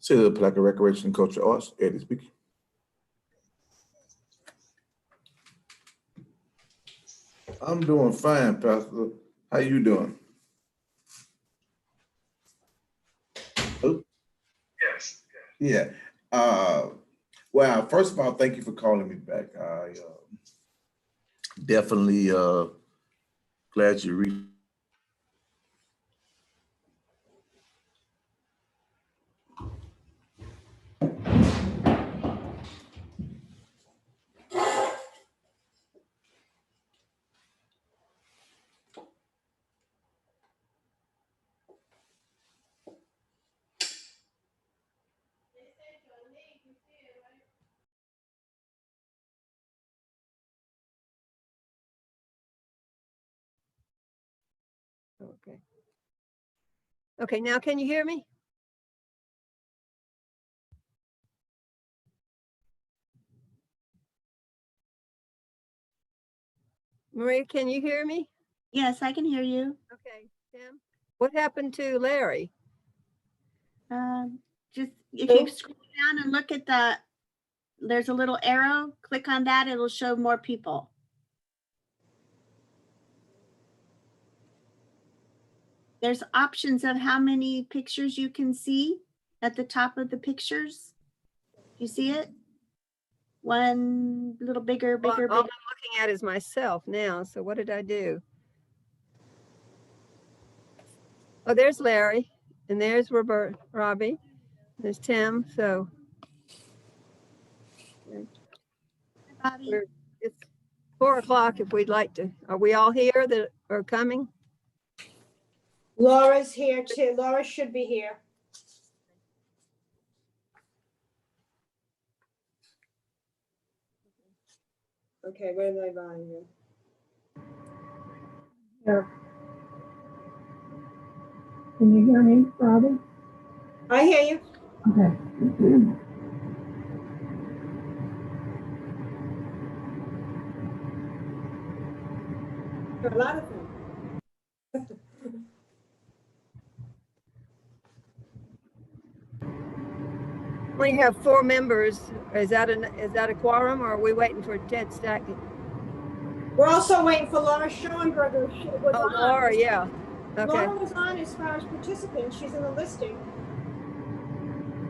City of Palatka Recreation and Culture Arts, Eddie speaking. I'm doing fine, Pastor. How you doing? Oh, Yes. yeah. Well, first of all, thank you for calling me back. I definitely glad you reached. Okay. Okay, now can you hear me? Maria, can you hear me? Yes, I can hear you. Okay, Tim. What happened to Larry? Just if you scroll down and look at there's a little arrow, click on that, it'll show more people. There's options of how many pictures you can see at the top of the pictures. You see it? One little bigger, Well, bigger, all bigger. I'm looking at is myself now. So what did I do? Oh, there's Larry, and there's Robbie, there's Tim. So Bobby. it's 4 o'clock if we'd like to. Are we all here that are coming? Laura's here too. Laura should be here. Okay, where's my volume? Here. Can you hear me, Robbie? I hear you. Okay. There are a lot of things. We have 4 members. Is that a quorum, or are we waiting for Ted Stackey? We're also waiting for Laura Schoenberger. She was Oh, on. Laura, yeah. Okay, Laura was on as far as participants. She's in the listing.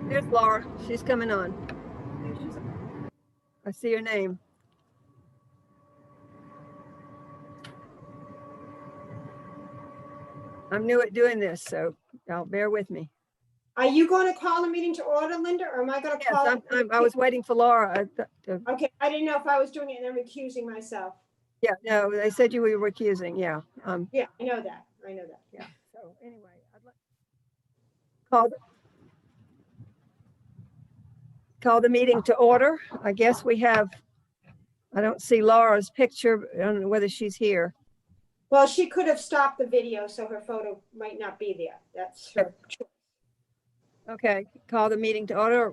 there's Laura. She's coming on. And she's I see her name. I'm new at doing this, so bear with me. Are you going to call the meeting to order, Linda, or am I going to Yes, call? I was waiting for Laura. Okay, I didn't know if I was doing it and then recusing myself. Yeah, no, they said you were recusing. Yeah. Yeah, I know that. I know that. Yeah. So anyway, I'd like call the meeting to order. I guess we have. I don't see Laura's picture. I don't know whether she's here. Well, she could have stopped the video, so her photo might not be there. That's her choice. Okay, call the meeting to order.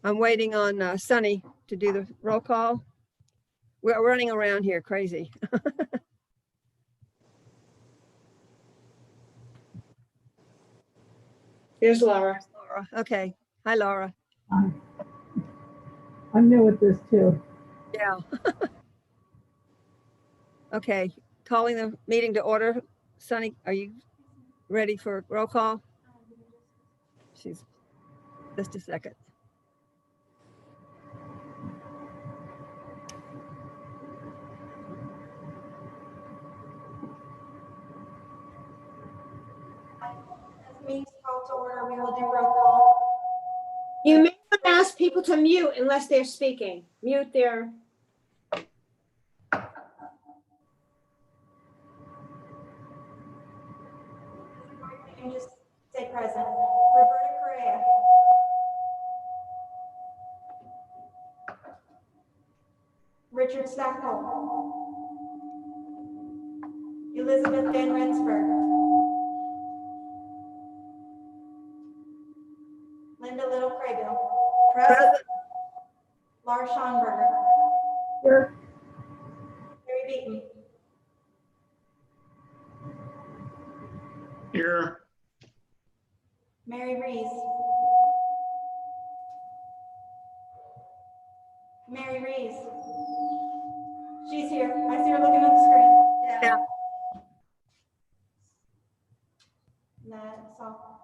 I'm waiting on Sunny to do the roll call. We're running around here crazy. Here's Laura. Laura. Okay. Hi, Laura. I'm new at this too. Yeah. Okay, calling the meeting to order. Sunny, are you ready for roll call? She's just a second. Meeting's called to order. We will do roll call. You may not ask people to mute unless they're speaking. Mute their. And just say present. Roberta Correa. Richard Stackpole. Elizabeth Van Rensburg. Linda Little Craybill. Present. Lars Schonberger. Here. Mary Beaton. Here. Mary Reese. Mary Reese. She's here. I see her looking at the screen. Yeah. That's all.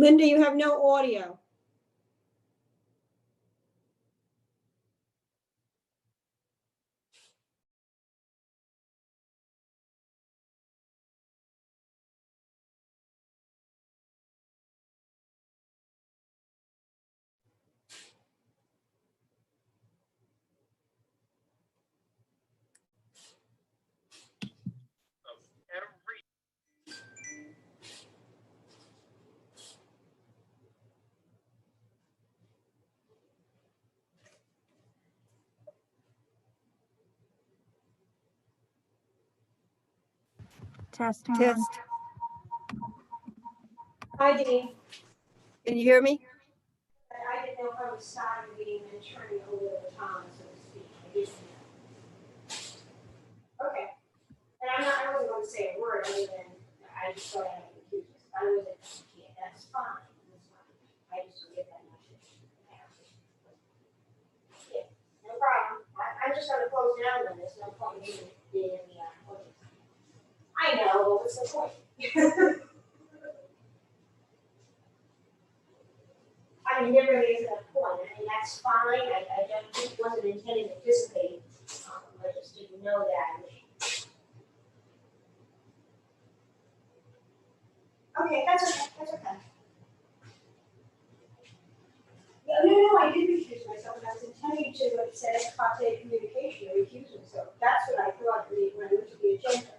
Linda, you have no audio. Test. Test. Hi, Dean. Can you hear me? I didn't know if I was starting the meeting and turning over the time, so to speak. I didn't know. Okay. And I wasn't going to say a word other than I just thought I had confused. I wasn't, yeah, that's fine. That's fine. I just don't get that much. Yeah, no problem. I'm just going to close down on this. No point in being in the audience. I know, but what's the point? I mean, there really isn't a point. I mean, that's fine. I don't think wasn't intending to participate. I just didn't know that. Okay, that's okay. That's okay. No, I did recuse myself, and I was intending to, like, say, ex parte communication, or recuse myself. That's what I thought when I looked at the agenda.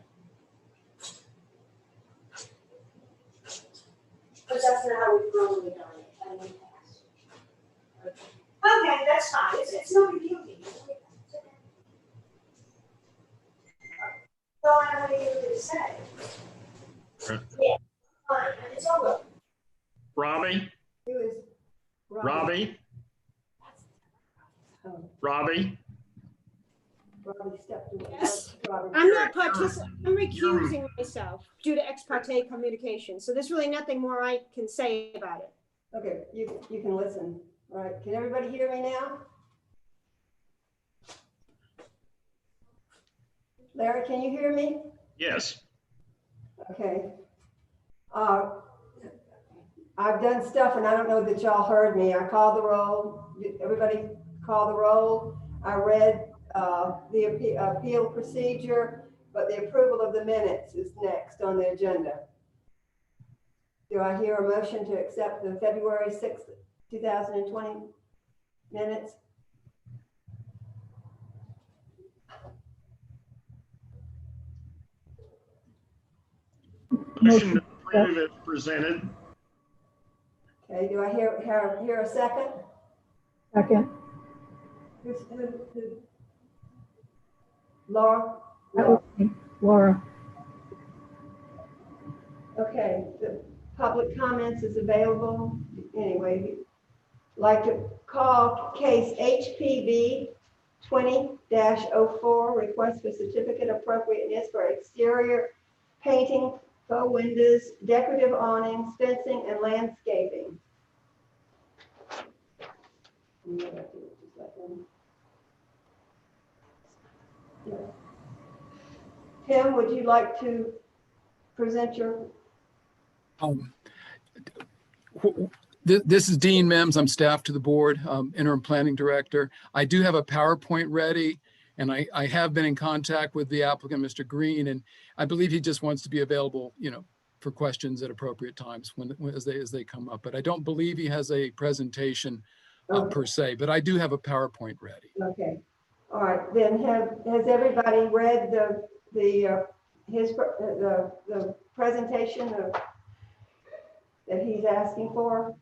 But that's not how we've normally done it, in the past. Okay, that's fine. It's no big deal. It's okay. So I don't know what to say. Yeah, fine. It's over. Robbie, Who is Robbie, Robbie, Yes, I'm not I'm recusing myself due to ex parte communication. So there's really nothing more I can say about it. Okay, you can listen. All right, can everybody hear me now? Larry, can you hear me? Yes. Okay. I've done stuff and I don't know that y'all heard me. I called the roll. Everybody call the roll. I read the appeal procedure, but the approval of the minutes is next on the agenda. Do I hear a motion to accept the February 6th, 2020 minutes? Motion to approve as presented. Okay, do I hear a second? Second. Who? Laura? Laura. Okay, the public comments is available. Anyway, like to call case HPV 20-04, request for certificate of appropriateness for exterior painting, faux windows, decorative awnings, fencing, and landscaping. Tim, would you like to present your? This is Dean Mims. I'm staff to the board, interim planning director. I do have a PowerPoint ready, and I have been in contact with the applicant, Mr. Green, and I believe he just wants to be available, for questions at appropriate times as they come up. But I don't believe he has a presentation per se, but I do have a PowerPoint ready. Okay. All right. Then has everybody read the presentation that he's asking for?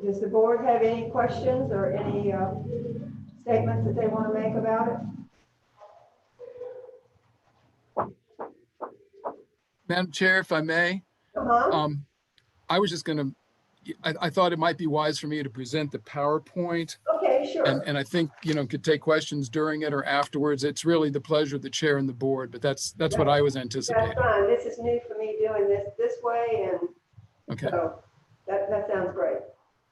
Does the board have any questions or any statements that they want to make about it? Madam Chair, if I may, I was just going to, I thought it might be wise for me to present the PowerPoint. Okay, sure. And I think, could take questions during it or afterwards. It's really the pleasure of the chair and the board, but that's what I was anticipating. That's fine. This is new for me doing this way, and okay. So that sounds great.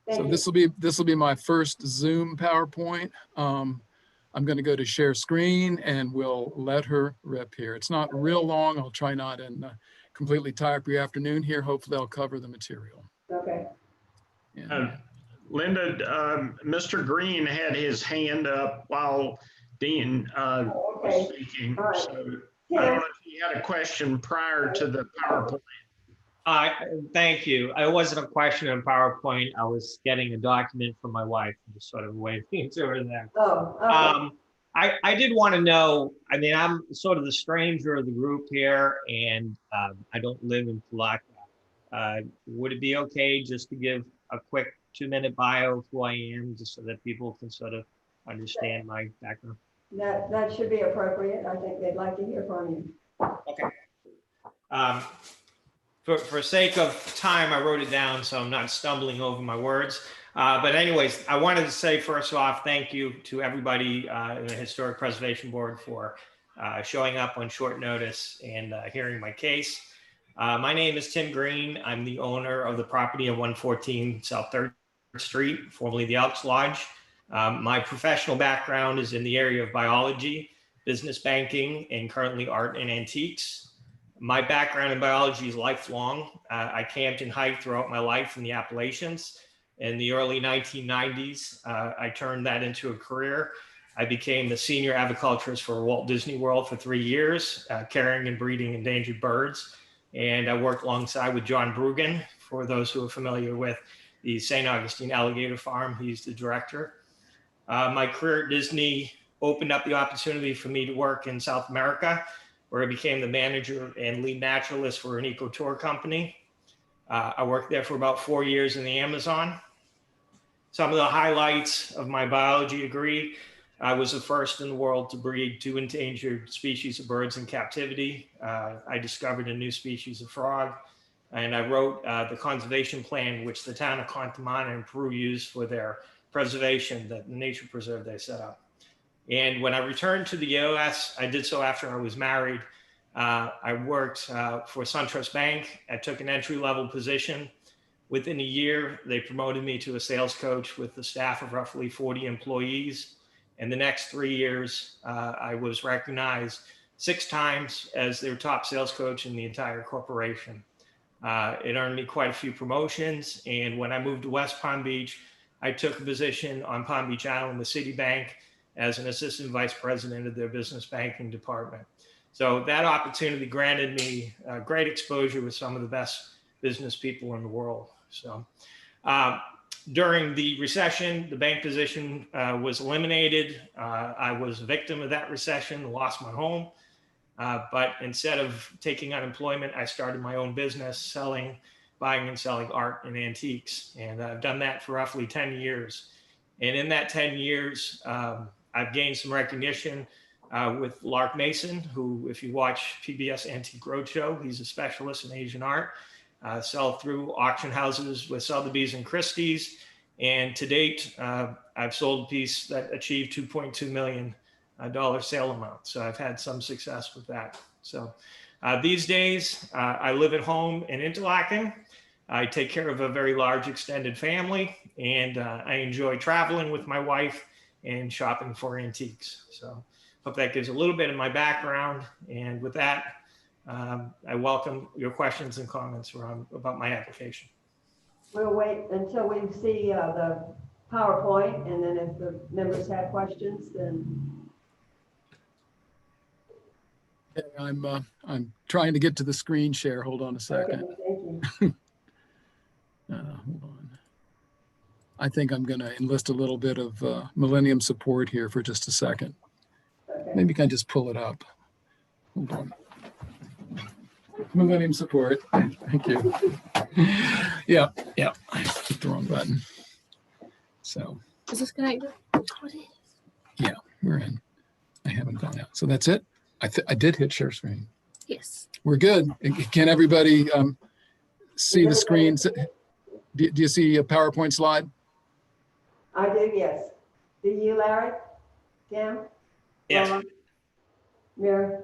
Thank you. This will be my first Zoom PowerPoint. I'm going to go to share screen and we'll let her rip here. It's not real long. I'll try not and completely tie up your afternoon here. Hopefully I'll cover the material. Okay. Linda, Mr. Green had his hand up while Dean was speaking. Right. So I don't know if he had a question prior to the PowerPoint. Thank you. I wasn't a question on PowerPoint. I was getting a document from my wife and just sort of waving to her there. Oh, okay. I did want to know, I'm sort of the stranger of the group here, and I don't live in Palatka. Would it be okay just to give a quick 2-minute bio of who I am, just so that people can sort of understand my background? That should be appropriate. I think they'd like to hear from you. Okay. For sake of time, I wrote it down so I'm not stumbling over my words. But anyways, I wanted to say first off, thank you to everybody in the Historic Preservation Board for showing up on short notice and hearing my case. My name is Tim Green. I'm the owner of the property at 114 South 3rd Street, formerly the Elks Lodge. My professional background is in the area of biology, business banking, and currently art and antiques. My background in biology is lifelong. I camped and hiked throughout my life in the Appalachians. In the early 1990s, I turned that into a career. I became the senior aviculturist for Walt Disney World for 3 years, caring and breeding endangered birds. And I worked alongside with John Brugan, for those who are familiar with the St. Augustine Alligator Farm. He's the director. My career at Disney opened up the opportunity for me to work in South America, where I became the manager and lead naturalist for an eco-tour company. I worked there for about 4 years in the Amazon. Some of the highlights of my biology degree: I was the first in the world to breed 2 endangered species of birds in captivity. I discovered a new species of frog. and I wrote the conservation plan, which the town of Contamana in Peru used for their preservation, the nature preserve they set up. And when I returned to the US, I did so after I was married. I worked for SunTrust Bank. I took an entry-level position. Within a year, they promoted me to a sales coach with a staff of roughly 40 employees. In the next 3 years, I was recognized 6 times as their top sales coach in the entire corporation. It earned me quite a few promotions. And when I moved to West Palm Beach, I took a position on Palm Beach Island with Citibank as an assistant vice president of their business banking department. So that opportunity granted me great exposure with some of the best business people in the world. So during the recession, the bank position was eliminated. I was a victim of that recession, lost my home. But instead of taking unemployment, I started my own business buying and selling art and antiques. And I've done that for roughly 10 years. And in that 10 years, I've gained some recognition with Lark Mason, who, if you watch PBS Antique Roadshow, he's a specialist in Asian art. Sell through auction houses with Sotheby's and Christie's. And to date, I've sold a piece that achieved $2.2 million sale amount. So I've had some success with that. So these days, I live at home in Interlaken. I take care of a very large extended family, and I enjoy traveling with my wife and shopping for antiques. So hope that gives a little bit of my background. And with that, I welcome your questions and comments about my application. We'll wait until we see the PowerPoint, and then if the members have questions, then. I'm trying to get to the screen share. Hold on a second. Okay, thank you. Hold on. I think I'm going to enlist a little bit of Millennium support here for just a second. Okay. Maybe you can just pull it up. Hold on. Millennium support. Thank you. Yeah. I hit the wrong button. So. Is this connected? Yeah, we're in. I haven't gone out. So that's it. I did hit share screen. Yes. We're good. Can everybody see the screen? Do you see a PowerPoint slide? I do, yes. Do you, Larry? Tim? Yes. Laura? Mary?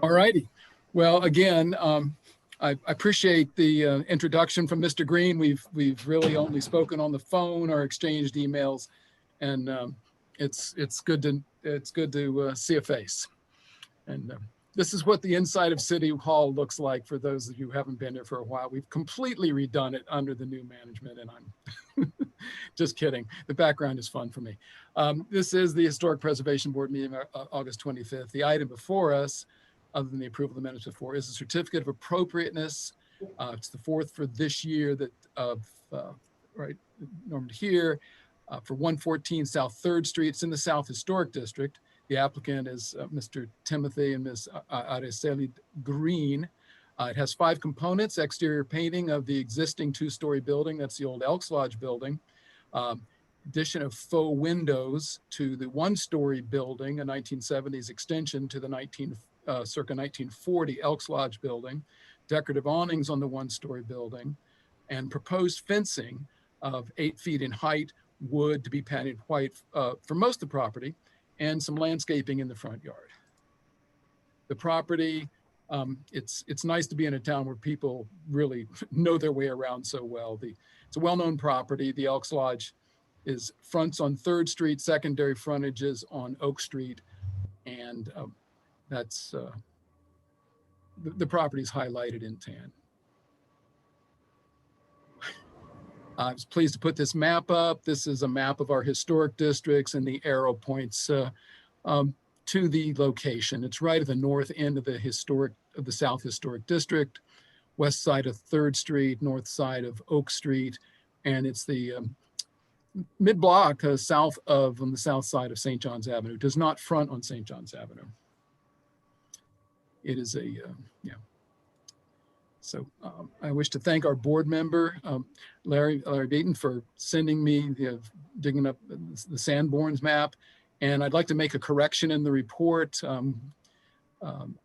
All righty. Well, again, I appreciate the introduction from Mr. Green. We've really only spoken on the phone or exchanged emails, and it's good to see a face. And this is what the inside of City Hall looks like for those of you who haven't been here for a while. We've completely redone it under the new management, and I'm just kidding. The background is fun for me. This is the Historic Preservation Board meeting, August 25th. The item before us, other than the approval of the minutes before, is a certificate of appropriateness. It's the 4th for this year right, normed here, for 114 South 3rd Street. It's in the South Historic District. The applicant is Mr. Timothy and Ms. Araceli Green. It has 5 components: exterior painting of the existing 2-story building. That's the old Elks Lodge building. Addition of faux windows to the 1-story building, a 1970s extension to the circa 1940 Elks Lodge building. Decorative awnings on the 1-story building, and proposed fencing of 8 feet in height, wood to be painted white for most of the property, and some landscaping in the front yard. The property, it's nice to be in a town where people really know their way around so well. It's a well-known property. The Elks Lodge fronts on 3rd Street, secondary frontages on Oak Street, and that's the property is highlighted in tan. I was pleased to put this map up. This is a map of our historic districts, and the arrow points to the location. It's right at the north end of the South Historic District, west side of 3rd Street, north side of Oak Street, and it's the mid-block south of on the south side of St. John's Avenue. It does not front on St. John's Avenue. It is yeah. So I wish to thank our board member, Larry Beaton, for sending me, digging up the Sanborn's map. And I'd like to make a correction in the report.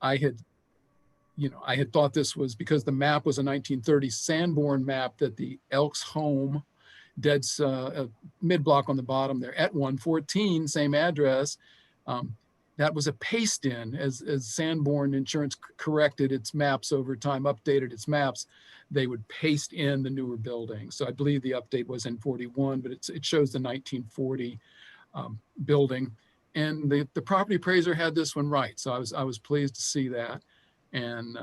I had thought this was because the map was a 1930 Sanborn map, that the Elks home, dead mid-block on the bottom there at 114, same address. That was a paste in as Sanborn Insurance corrected its maps over time, updated its maps, they would paste in the newer building. So I believe the update was in 41, but it shows the 1940 building. And the property appraiser had this one right. So I was pleased to see that. And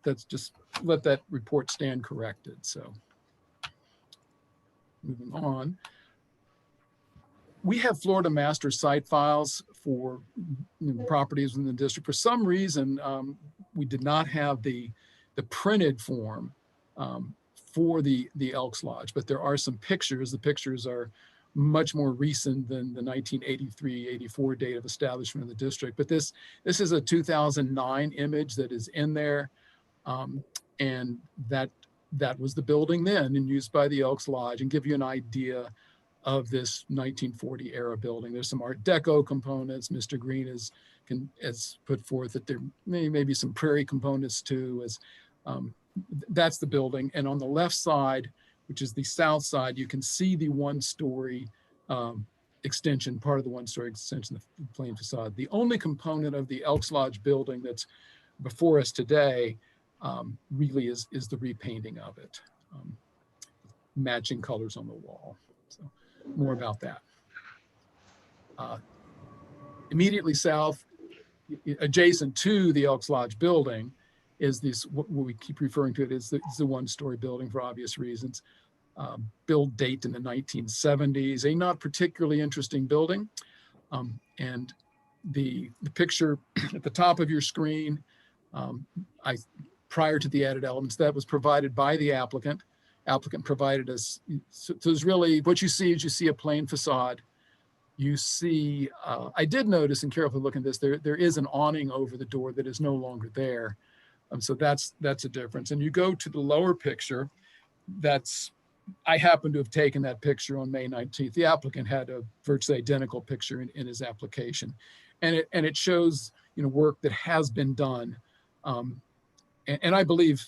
that's just let that report stand corrected. So moving on. We have Florida master site files for properties in the district. For some reason, we did not have the printed form for the Elks Lodge, but there are some pictures. The pictures are much more recent than the 1983-84 date of establishment of the district. But this is a 2009 image that is in there, and that was the building then and used by the Elks Lodge, and give you an idea of this 1940 era building. There's some Art Deco components. Mr. Green has put forth that there may be some prairie components too. That's the building. And on the left side, which is the south side, you can see the one-story extension, part of the one-story extension, the plain facade. The only component of the Elks Lodge building that's before us today really is the repainting of it, matching colors on the wall. So more about that. Immediately south, adjacent to the Elks Lodge building, is this, what we keep referring to it as the one-story building for obvious reasons. Build date in the 1970s, a not particularly interesting building. And the picture at the top of your screen, prior to the added elements, that was provided by the applicant. Applicant provided us, so there's really, what you see is you see a plain facade. You see, I did notice, and carefully looking at this, there is an awning over the door that is no longer there. So that's a difference. And you go to the lower picture, I happen to have taken that picture on May 19th. The applicant had a virtually identical picture in his application. And it shows, work that has been done. And I believe,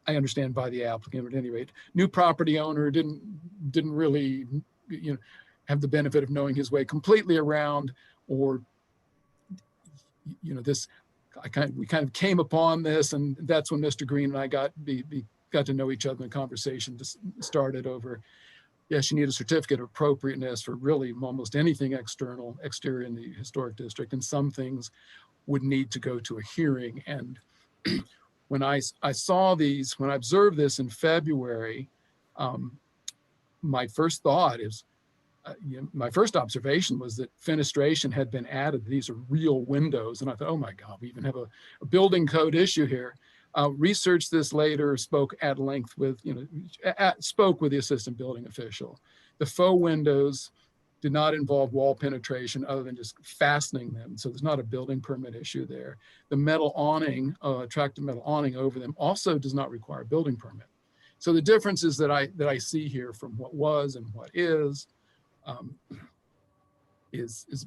I understand by the applicant, but at any rate, new property owner didn't really, have the benefit of knowing his way completely around, or, we kind of came upon this, and that's when Mr. Green and I got to know each other, and the conversation just started over, yes, you need a certificate of appropriateness for really almost anything exterior in the historic district, and some things would need to go to a hearing. And when I saw these, when I observed this in February, my first thought is, my first observation was that fenestration had been added. These are real windows. And I thought, oh my God, we even have a building code issue here. Researched this later, spoke at length with, spoke with the assistant building official. The faux windows did not involve wall penetration other than just fastening them. So there's not a building permit issue there. The metal awning, attractive metal awning over them also does not require a building permit. So the differences that I see here from what was and what is there's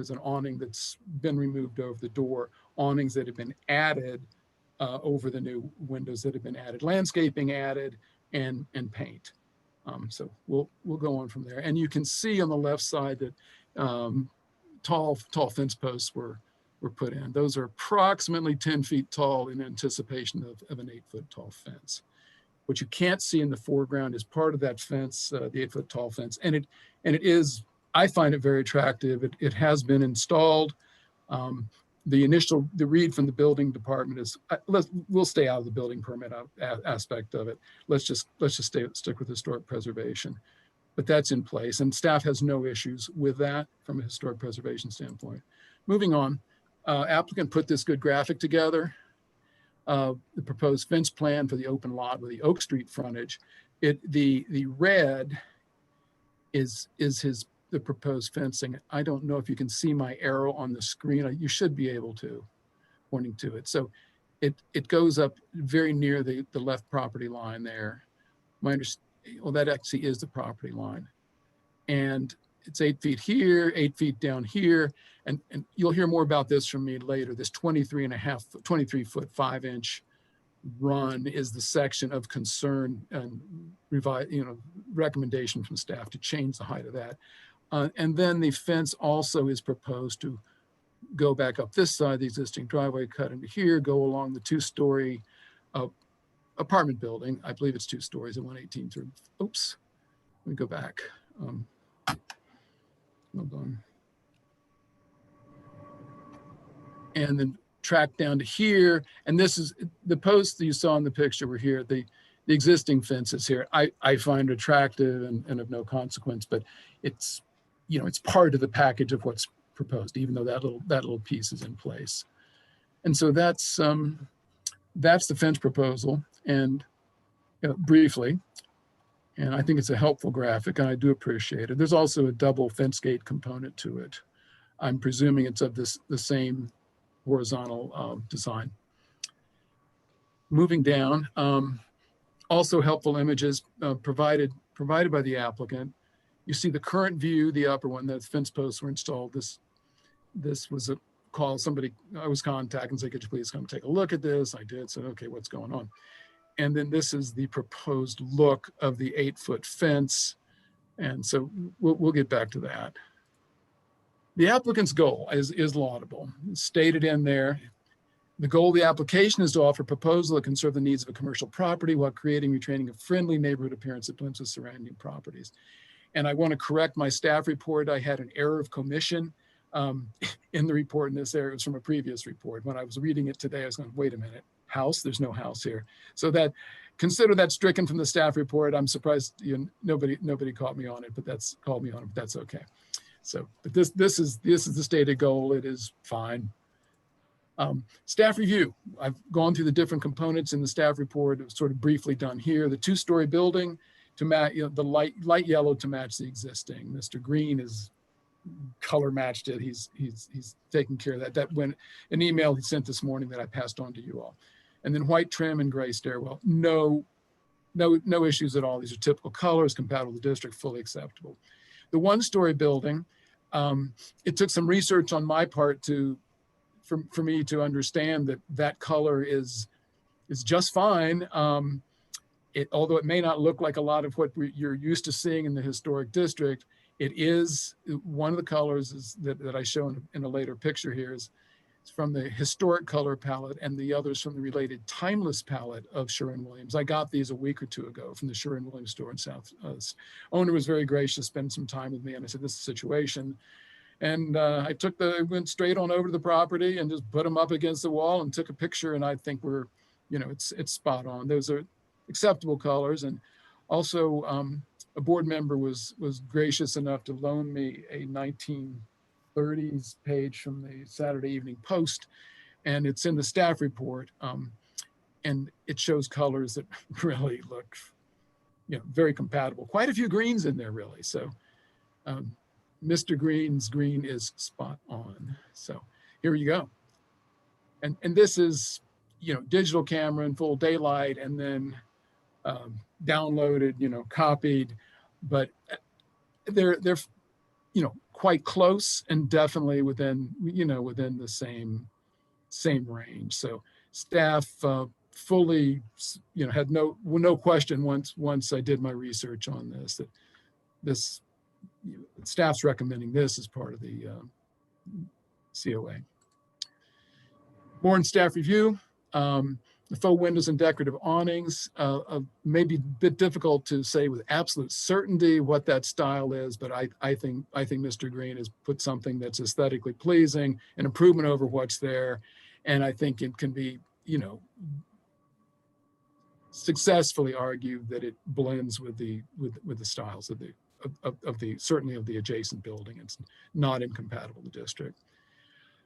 an awning that's been removed over the door, awnings that have been added over the new windows that have been added, landscaping added, and paint. So we'll go on from there. And you can see on the left side that tall fence posts were put in. Those are approximately 10 feet tall in anticipation of an 8-foot tall fence. What you can't see in the foreground is part of that fence, the 8-foot tall fence. And it is, I find it very attractive. It has been installed. The read from the building department is, we'll stay out of the building permit aspect of it. Let's just stick with historic preservation. But that's in place, and staff has no issues with that from a historic preservation standpoint. Moving on, applicant put this good graphic together. The proposed fence plan for the open lot with the Oak Street frontage. The red is the proposed fencing. I don't know if you can see my arrow on the screen. You should be able to, pointing to it. So it goes up very near the left property line there. Well, that actually is the property line. And it's 8 feet here, 8 feet down here. And you'll hear more about this from me later. This 23 foot 5 inch run is the section of concern and recommendation from staff to change the height of that. And then the fence also is proposed to go back up this side, the existing driveway, cut into here, go along the 2-story apartment building. I believe it's 2 stories at 118 through, oops, let me go back. Hold on. And then track down to here. And this is the posts that you saw in the picture were here. The existing fence is here. I find attractive and of no consequence, but it's, it's part of the package of what's proposed, even though that little piece is in place. And so that's the fence proposal, and briefly, and I think it's a helpful graphic, and I do appreciate it. There's also a double fence gate component to it. I'm presuming it's of the same horizontal design. Moving down, also helpful images provided by the applicant. You see the current view, the upper one, the fence posts were installed. This was a call. Somebody I was contacting and said, could you please come take a look at this? I did. Said, okay, what's going on? And then this is the proposed look of the 8-foot fence. And so we'll get back to that. The applicant's goal is laudable. It's stated in there. The goal of the application is to offer a proposal that can serve the needs of a commercial property while creating and retaining a friendly neighborhood appearance that blends with surrounding properties. And I want to correct my staff report. I had an error of commission in the report in this area. It was from a previous report. When I was reading it today, I was going, wait a minute, house? There's no house here. So consider that stricken from the staff report. I'm surprised nobody caught me on it, but that's okay. So, but this is the stated goal. It is fine. Staff review. I've gone through the different components in the staff report. It was sort of briefly done here. The 2-story building to match, the light yellow to match the existing. Mr. Green is color matched it. He's taking care of that. That went an email he sent this morning that I passed on to you all. And then white trim and gray stairwell. No issues at all. These are typical colors, compatible with the district, fully acceptable. The 1-story building, it took some research on my part for me to understand that color is just fine. Although it may not look like a lot of what you're used to seeing in the historic district, it is one of the colors that I show in a later picture here is from the historic color palette, and the others from the related timeless palette of Sherwin-Williams. I got these a week or two ago from the Sherwin-Williams store in South. Owner was very gracious, spent some time with me, and I said, this is the situation. And I went straight on over to the property and just put them up against the wall and took a picture. And I think it's spot on. Those are acceptable colors. And also a board member was gracious enough to loan me a 1930s page from the Saturday Evening Post. And it's in the staff report. And it shows colors that really look, very compatible. Quite a few greens in there, really. So Mr. Green's green is spot on. So here you go. And this is, digital camera in full daylight, and then downloaded, copied, but they're quite close and definitely within the same range. So staff fully, had no question once I did my research on this, that this, staff's recommending this as part of the COA. More in staff review. The faux windows and decorative awnings, may be a bit difficult to say with absolute certainty what that style is, but I think Mr. Green has put something that's aesthetically pleasing, an improvement over what's there, and I think it can be, successfully argued that it blends with the styles of the certainly of the adjacent building. It's not incompatible with the district.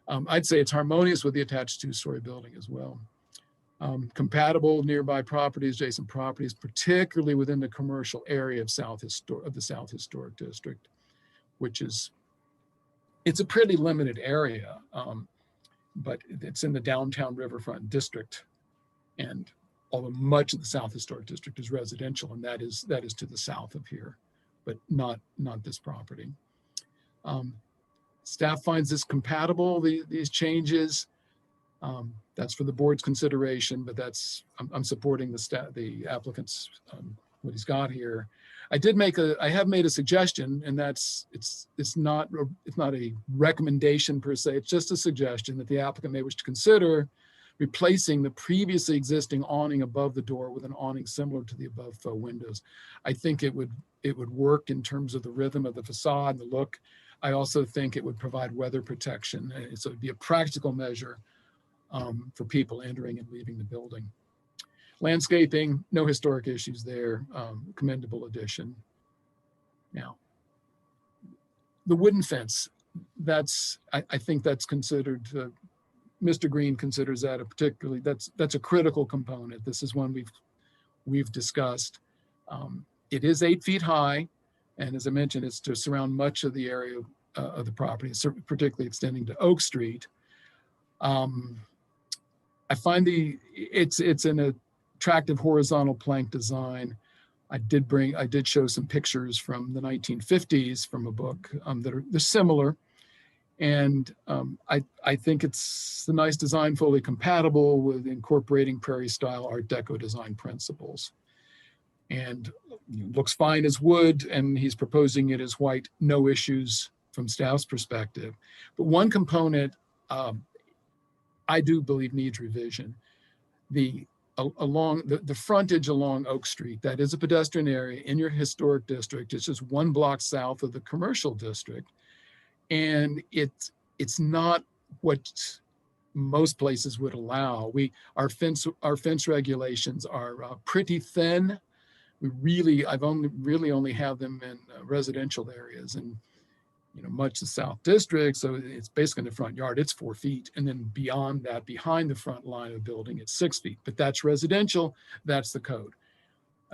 I'd say it's harmonious with the attached 2-story building as well. Compatible nearby properties, adjacent properties, particularly within the commercial area of the South Historic District, which it's a pretty limited area, but it's in the downtown riverfront district. And although much of the South Historic District is residential, and that is to the south of here, but not this property. Staff finds this compatible, these changes. That's for the board's consideration, but I'm supporting the applicant's, what he's got here. I have made a suggestion, and it's not a recommendation per se. It's just a suggestion that the applicant may wish to consider replacing the previously existing awning above the door with an awning similar to the above faux windows. I think it would work in terms of the rhythm of the facade and the look. I also think it would provide weather protection. So it'd be a practical measure for people entering and leaving the building. Landscaping, no historic issues there, commendable addition. Now, the wooden fence, I think that's considered, Mr. Green considers that that's a critical component. This is one we've discussed. It is 8 feet high, and as I mentioned, it's to surround much of the area of the property, particularly extending to Oak Street. I find it's an attractive horizontal plank design. I did show some pictures from the 1950s from a book they're similar. And I think it's a nice design, fully compatible with incorporating prairie style Art Deco design principles. And looks fine as wood, and he's proposing it as white, no issues from staff's perspective. But one component I do believe needs revision. Along the frontage along Oak Street, that is a pedestrian area in your historic district. It's just 1 block south of the commercial district. And it's not what most places would allow. Our fence regulations are pretty thin. I've only have them in residential areas, and much the South District. So it's basically in the front yard, it's 4 feet. And then beyond that, behind the front line of the building, it's 6 feet, but that's residential, that's the code.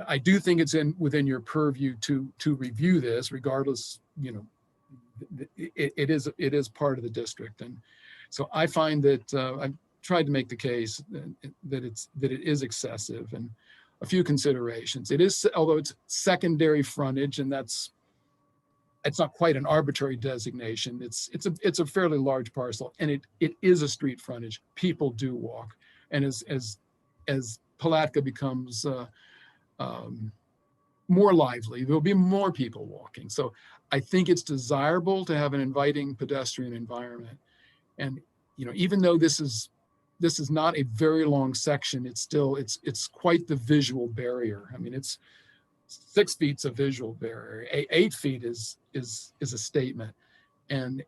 I do think it's within your purview to review this, regardless, it is part of the district. And so I find that I've tried to make the case that it is excessive, and a few considerations. It is, although it's secondary frontage, and it's not quite an arbitrary designation. It's a fairly large parcel, and it is a street frontage. People do walk, and as Palatka becomes more lively, there'll be more people walking. So I think it's desirable to have an inviting pedestrian environment. And even though this is not a very long section, it's quite the visual barrier. I mean, it's 6 feet's a visual barrier. 8 feet is a statement. And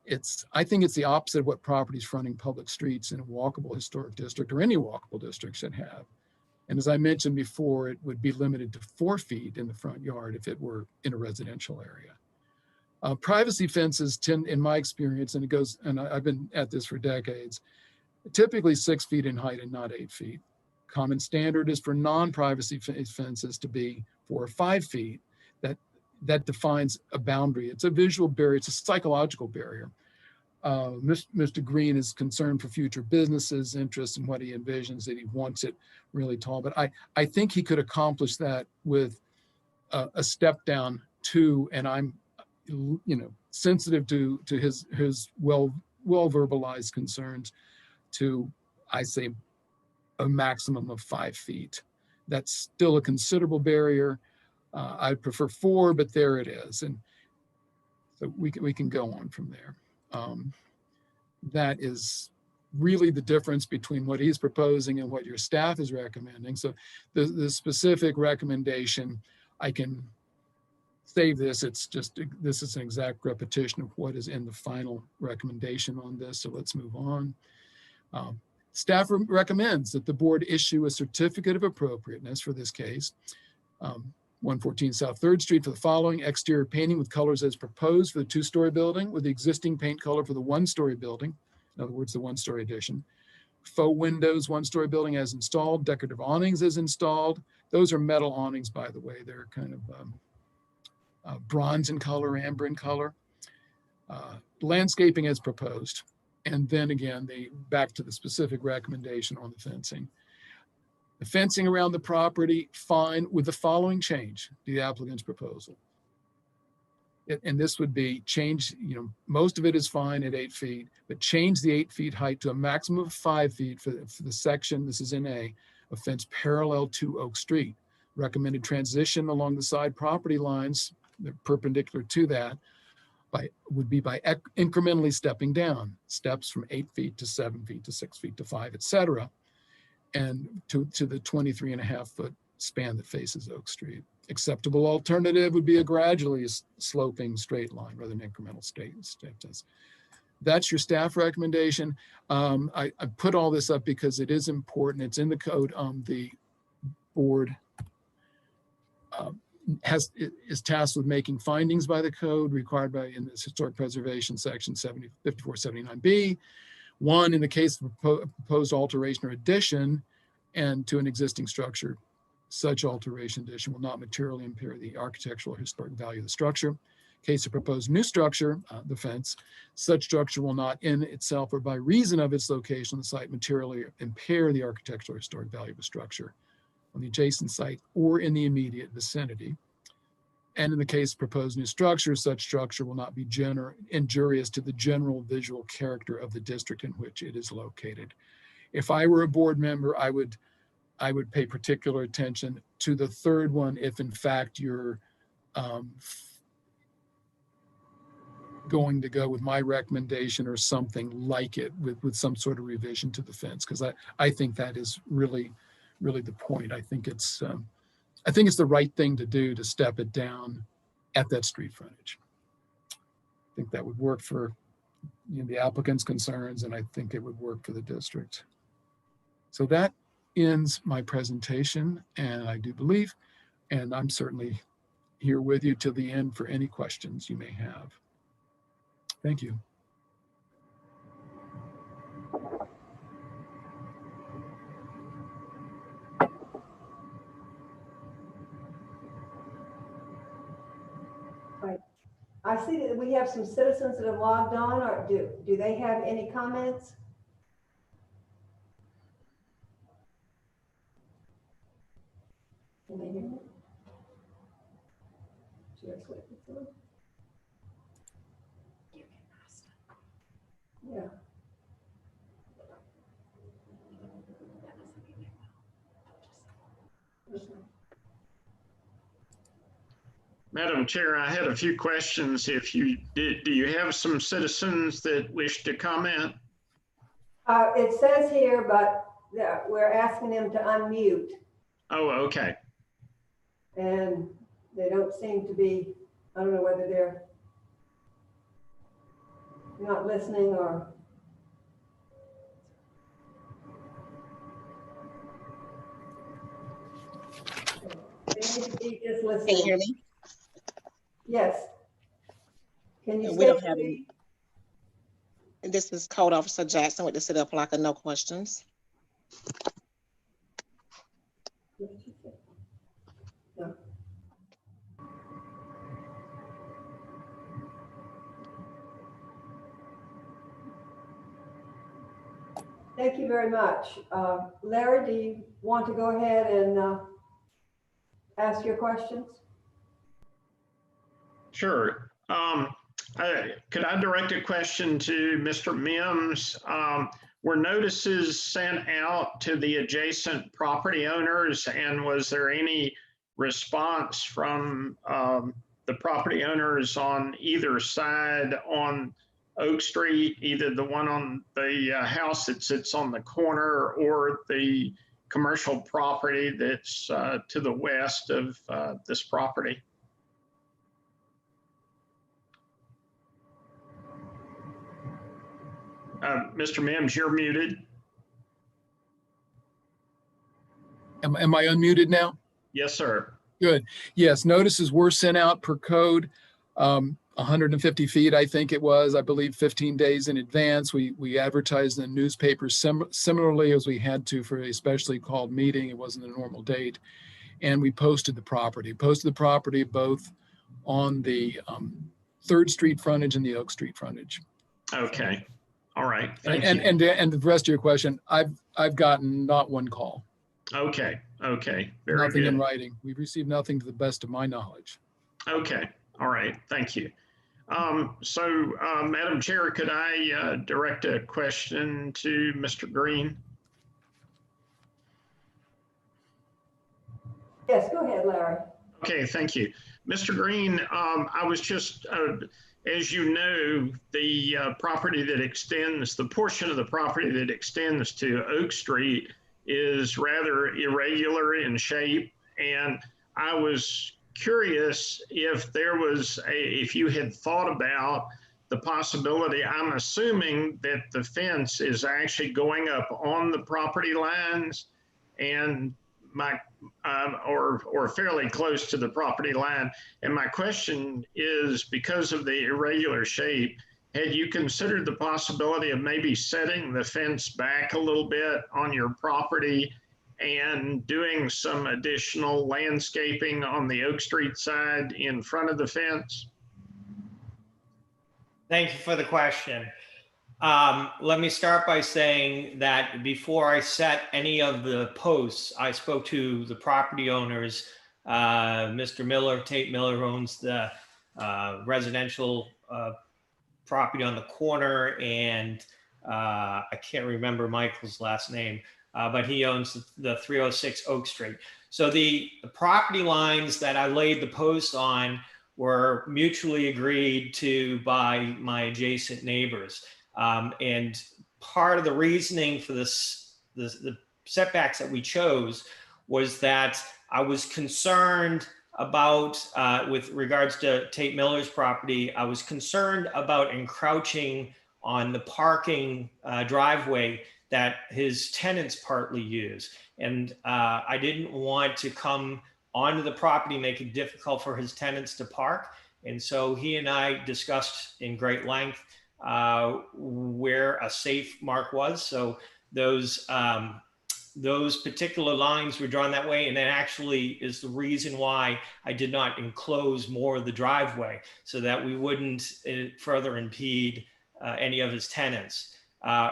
I think it's the opposite of what properties fronting public streets in a walkable historic district or any walkable district should have. And as I mentioned before, it would be limited to 4 feet in the front yard if it were in a residential area. Privacy fences tend, in my experience, and I've been at this for decades, typically 6 feet in height and not 8 feet. Common standard is for non-privacy fences to be 4 or 5 feet. That defines a boundary. It's a visual barrier. It's a psychological barrier. Mr. Green is concerned for future businesses' interests and what he envisions, that he wants it really tall. But I think he could accomplish that with a step down too. And I'm, sensitive to his well verbalized concerns to, I say, a maximum of 5 feet. That's still a considerable barrier. I'd prefer 4, but there it is. And so we can go on from there. That is really the difference between what he's proposing and what your staff is recommending. So the specific recommendation, I can save this. This is an exact repetition of what is in the final recommendation on this. So let's move on. Staff recommends that the board issue a certificate of appropriateness for this case. 114 South 3rd Street for the following: exterior painting with colors as proposed for the 2-story building with the existing paint color for the 1-story building. In other words, the 1-story addition. Faux windows, 1-story building as installed. Decorative awnings as installed. Those are metal awnings, by the way. They're kind of bronze in color, amber in color. Landscaping as proposed. And then again, back to the specific recommendation on the fencing. The fencing around the property, fine, with the following change to the applicant's proposal. and this would be change, most of it is fine at 8 feet, but change the 8 feet height to a maximum of 5 feet for the section, this is in A, of fence parallel to Oak Street. Recommended transition along the side property lines, they're perpendicular to that, would be by incrementally stepping down, steps from 8 feet to 7 feet to 6 feet to 5, et cetera, and to the 23.5 foot span that faces Oak Street. Acceptable alternative would be a gradually sloping straight line rather than incremental steps. That's your staff recommendation. I put all this up because it is important. It's in the code. The board is tasked with making findings by the code required by in this historic preservation section 5479B. One, in the case of proposed alteration or addition and to an existing structure, such alteration addition will not materially impair the architectural or historic value of the structure. Case of proposed new structure, the fence, such structure will not in itself or by reason of its location on the site materially impair the architectural or historic value of the structure on the adjacent site or in the immediate vicinity. And in the case of proposed new structure, such structure will not be injurious to the general visual character of the district in which it is located. If I were a board member, I would pay particular attention to the third one if in fact you're going to go with my recommendation or something like it with some sort of revision to the fence, because I think that is really the point. I think it's the right thing to do to step it down at that street frontage. I think that would work for the applicant's concerns, and I think it would work for the district. So that ends my presentation, and I do believe, and I'm certainly here with you till the end for any questions you may have. Thank you. I see that we have some citizens that have logged on, or do they have any comments? Can they hear me? Should I click it through? Yeah. Madam Chair, I had a few questions. If you did, do you have some citizens that wish to comment? It says here, but we're asking them to unmute, Oh, okay. and they don't seem to be, I don't know whether they're not listening or. They need to be just listening. Can you hear me? Yes. Can you We say don't to have me? This is Code Officer Jackson with the City of Palatka. No questions. No. Thank you very much. Larry, do you want to go ahead and ask your questions? Sure. Could I direct a question to Mr. Mims? Were notices sent out to the adjacent property owners, and was there any response from the property owners on either side on Oak Street, either the one on the house that sits on the corner or the commercial property that's to the west of this property? Mr. Mims, you're muted. Am I unmuted now? Yes, sir. Good. Yes, notices were sent out per code, 150 feet, I think it was, I believe 15 days in advance. We advertised in the newspapers similarly as we had to for a specially called meeting. It wasn't a normal date. And we posted the property both on the 3rd Street frontage and the Oak Street frontage. Okay. All right. Thank And you. the rest of your question, I've gotten not one call. Okay. Okay. Very Nothing good. in writing. We've received nothing to the best of my knowledge. Okay. All right, thank you. Madam Chair, could I direct a question to Mr. Green? Yes, go ahead, Larry. Okay, thank you. Mr. Green, I was just, as you know, the property that extends, the portion of the property that extends to Oak Street is rather irregular in shape. And I was curious if there was if you had thought about the possibility, I'm assuming that the fence is actually going up on the property lines and or fairly close to the property line. And my question is, because of the irregular shape, had you considered the possibility of maybe setting the fence back a little bit on your property and doing some additional landscaping on the Oak Street side in front of the fence? Thank you for the question. Let me start by saying that before I set any of the posts, I spoke to the property owners, Mr. Miller, Tate Miller, who owns the residential property on the corner, and I can't remember Michael's last name, but he owns the 306 Oak Street. So the property lines that I laid the post on were mutually agreed to by my adjacent neighbors. And part of the reasoning for the setbacks that we chose was that I was concerned about, with regards to Tate Miller's property, I was concerned about encroaching on the parking driveway that his tenants partly use. And I didn't want to come onto the property, make it difficult for his tenants to park. And so he and I discussed in great length where a safe mark was. So those particular lines were drawn that way. And that actually is the reason why I did not enclose more of the driveway, so that we wouldn't further impede any of his tenants.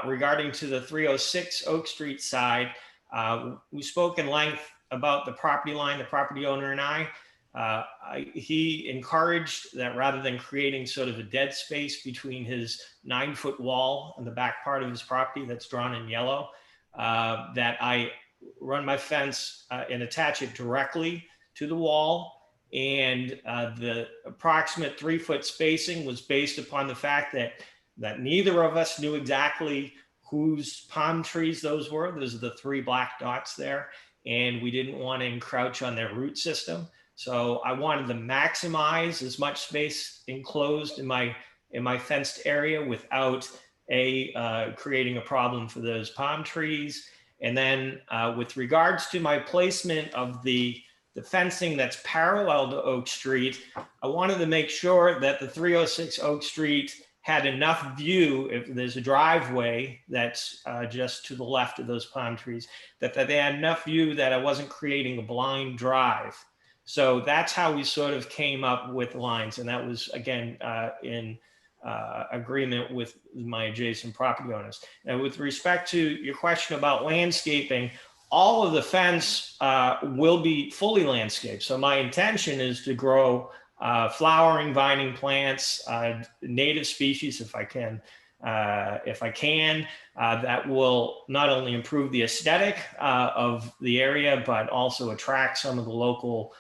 Regarding to the 306 Oak Street side, we spoke in length about the property line, the property owner and I. He encouraged that rather than creating sort of a dead space between his 9-foot wall and the back part of his property that's drawn in yellow, that I run my fence and attach it directly to the wall. And the approximate 3-foot spacing was based upon the fact that neither of us knew exactly whose palm trees those were. Those are the 3 black dots there. And we didn't want to encroach on their root system. So I wanted to maximize as much space enclosed in my fenced area without creating a problem for those palm trees. And then with regards to my placement of the fencing that's parallel to Oak Street, I wanted to make sure that the 306 Oak Street had enough view, if there's a driveway that's just to the left of those palm trees, that they had enough view that I wasn't creating a blind drive. So that's how we sort of came up with lines. And that was, again, in agreement with my adjacent property owners. Now, with respect to your question about landscaping, all of the fence will be fully landscaped. So my intention is to grow flowering, vining plants, native species if I can. That will not only improve the aesthetic of the area, but also attract some of the local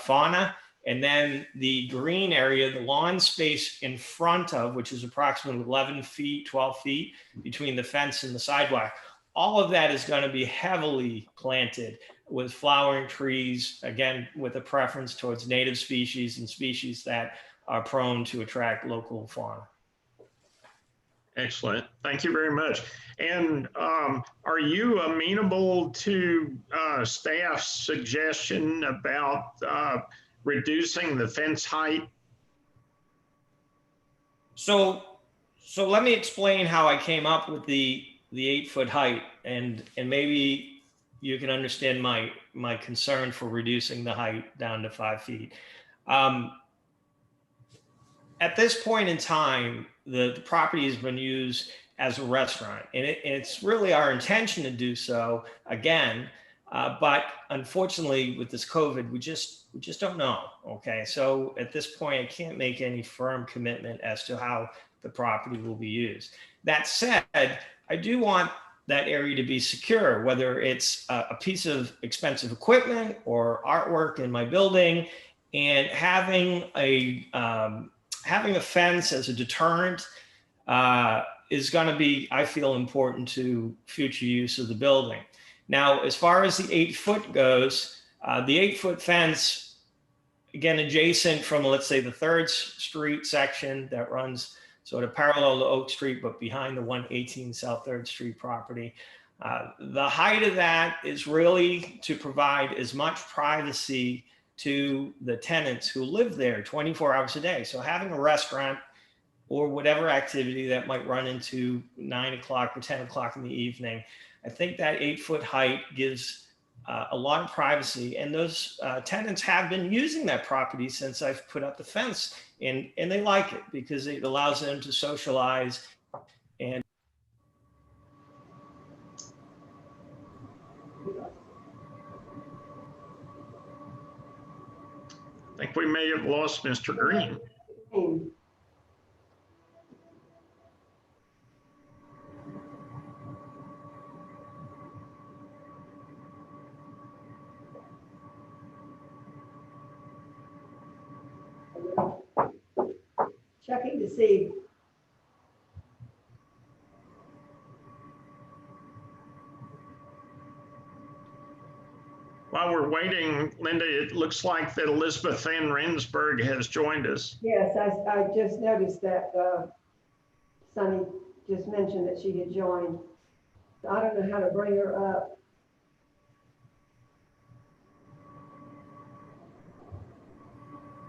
fauna. And then the green area, the lawn space in front of, which is approximately 11 feet, 12 feet between the fence and the sidewalk, all of that is going to be heavily planted with flowering trees, again, with a preference towards native species and species that are prone to attract local fauna. Excellent. Thank you very much. And are you amenable to staff's suggestion about reducing the fence height? So let me explain how I came up with the 8-foot height, and maybe you can understand my concern for reducing the height down to 5 feet. At this point in time, the property has been used as a restaurant, and it's really our intention to do so again, But unfortunately, with this COVID, we just don't know. Okay, so at this point, I can't make any firm commitment as to how the property will be used. That said, I do want that area to be secure, whether it's a piece of expensive equipment or artwork in my building, and having a fence as a deterrent is going to be, I feel, important to future use of the building. Now, as far as the 8-foot goes, the 8-foot fence, again, adjacent from, let's say, the 3rd Street section that runs sort of parallel to Oak Street, but behind the 118 South 3rd Street property. The height of that is really to provide as much privacy to the tenants who live there 24 hours a day. So having a restaurant or whatever activity that might run into 9 o'clock or 10 o'clock in the evening, I think that 8-foot height gives a lot of privacy, and those tenants have been using that property since I've put up the fence, and they like it because it allows them to socialize. And I think we may have lost Mr. Green. Checking to see. While we're waiting, Linda, it looks like that Elizabeth Van Rensburg has joined us. Yes, I just noticed that Sunny just mentioned that she had joined. So I don't know how to bring her up.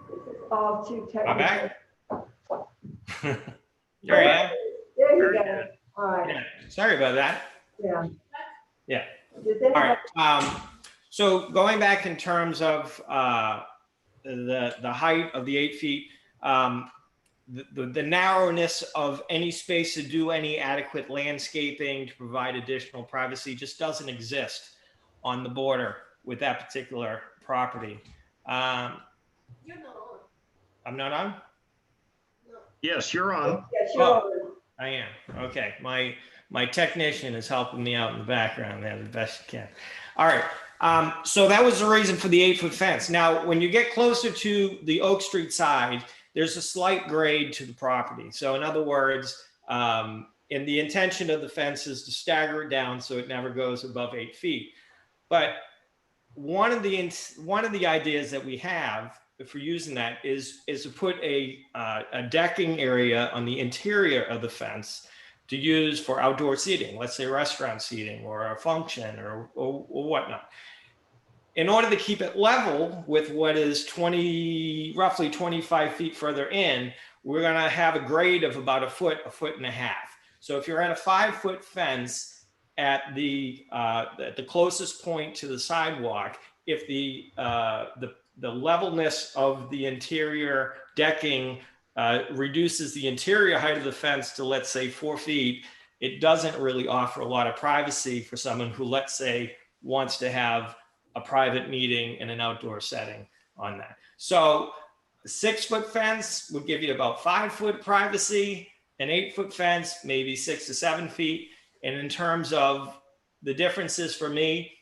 This is all too technical. I'm back. There I am. There you Very go. good. All right. Yeah, sorry about that. Yeah. Yeah. Does All anybody- right. So going back in terms of the height of the 8 feet, the narrowness of any space to do any adequate landscaping to provide additional privacy just doesn't exist on the border with that particular property. You're not on. I'm not on? Yes, you're on. Yes, you're on. I am. Okay. My technician is helping me out in the background there the best you can. All right. So that was the reason for the 8-foot fence. Now, when you get closer to the Oak Street side, there's a slight grade to the property. So in other words, and the intention of the fence is to stagger it down so it never goes above 8 feet. But one of the ideas that we have for using that is to put a decking area on the interior of the fence to use for outdoor seating, let's say restaurant seating or a function or whatnot. In order to keep it level with what is roughly 25 feet further in, we're gonna have a grade of about a foot and a half. So if you're at a 5-foot fence at the closest point to the sidewalk, if the levelness of the interior decking reduces the interior height of the fence to, let's say, 4 feet, it doesn't really offer a lot of privacy for someone who, let's say, wants to have a private meeting in an outdoor setting on that. So a 6-foot fence would give you about 5-foot privacy, an 8-foot fence, maybe 6 to 7 feet. And in terms of the differences for me,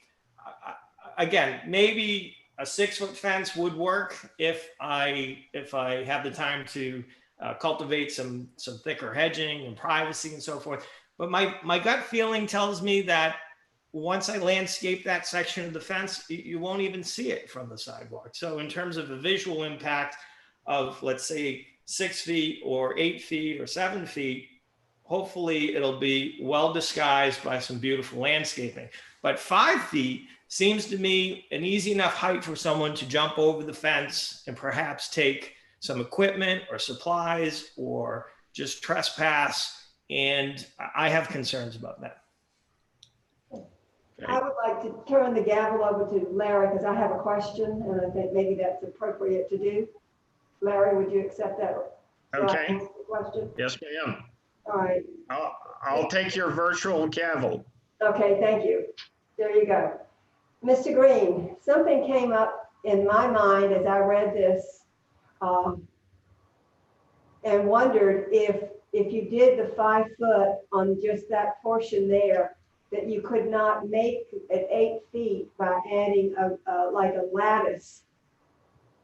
again, maybe a 6-foot fence would work if I have the time to cultivate some thicker hedging and privacy and so forth. But my gut feeling tells me that once I landscape that section of the fence, you won't even see it from the sidewalk. So in terms of a visual impact of, let's say, 6 feet or 8 feet or 7 feet, hopefully it'll be well disguised by some beautiful landscaping. But 5 feet seems to me an easy enough height for someone to jump over the fence and perhaps take some equipment or supplies or just trespass. And I have concerns about that. I would like to turn the gavel over to Larry because I have a question and I think maybe that's appropriate to do. Larry, would you accept that? Okay. Question? Yes, ma'am. All right. I'll take your virtual gavel. Okay, thank you. There you go. Mr. Green, something came up in my mind as I read this, and wondered if you did the 5 foot on just that portion there, that you could not make it 8 feet by adding like a lattice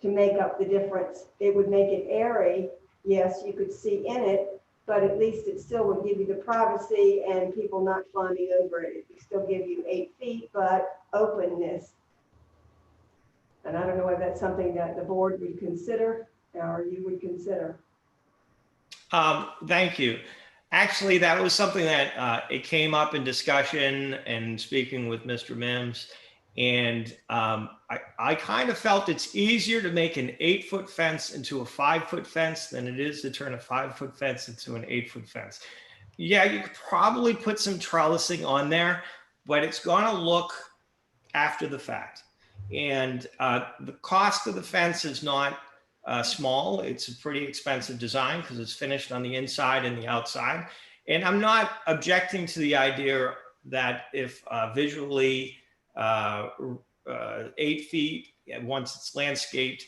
to make up the difference. It would make it airy. Yes, you could see in it, but at least it still would give you the privacy and people not climbing over it. It would still give you 8 feet, but openness. And I don't know whether that's something that the board would consider or you would consider. Thank you. Actually, that was something that it came up in discussion and speaking with Mr. Mims. And I kind of felt it's easier to make an 8 foot fence into a 5 foot fence than it is to turn a 5 foot fence into an 8 foot fence. Yeah, you could probably put some trellising on there, but it's going to look after the fact. And the cost of the fence is not small. It's a pretty expensive design because it's finished on the inside and the outside. And I'm not objecting to the idea that if visually 8 feet, once it's landscaped,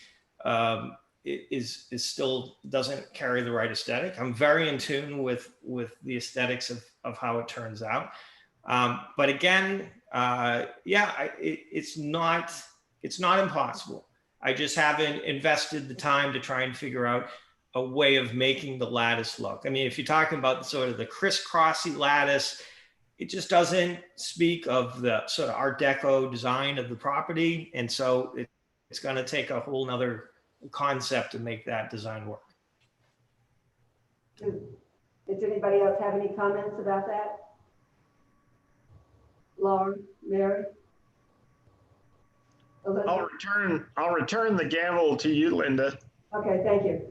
is still doesn't carry the right aesthetic. I'm very in tune with the aesthetics of how it turns out. But again, it's not impossible. I just haven't invested the time to try and figure out a way of making the lattice look. I mean, if you're talking about sort of the crisscrossy lattice, it just doesn't speak of the sort of Art Deco design of the property. And so it's going to take a whole nother concept to make that design work. Does anybody else have any comments about that? Laura, Mary? I'll return the gavel to you, Linda. Okay, thank you.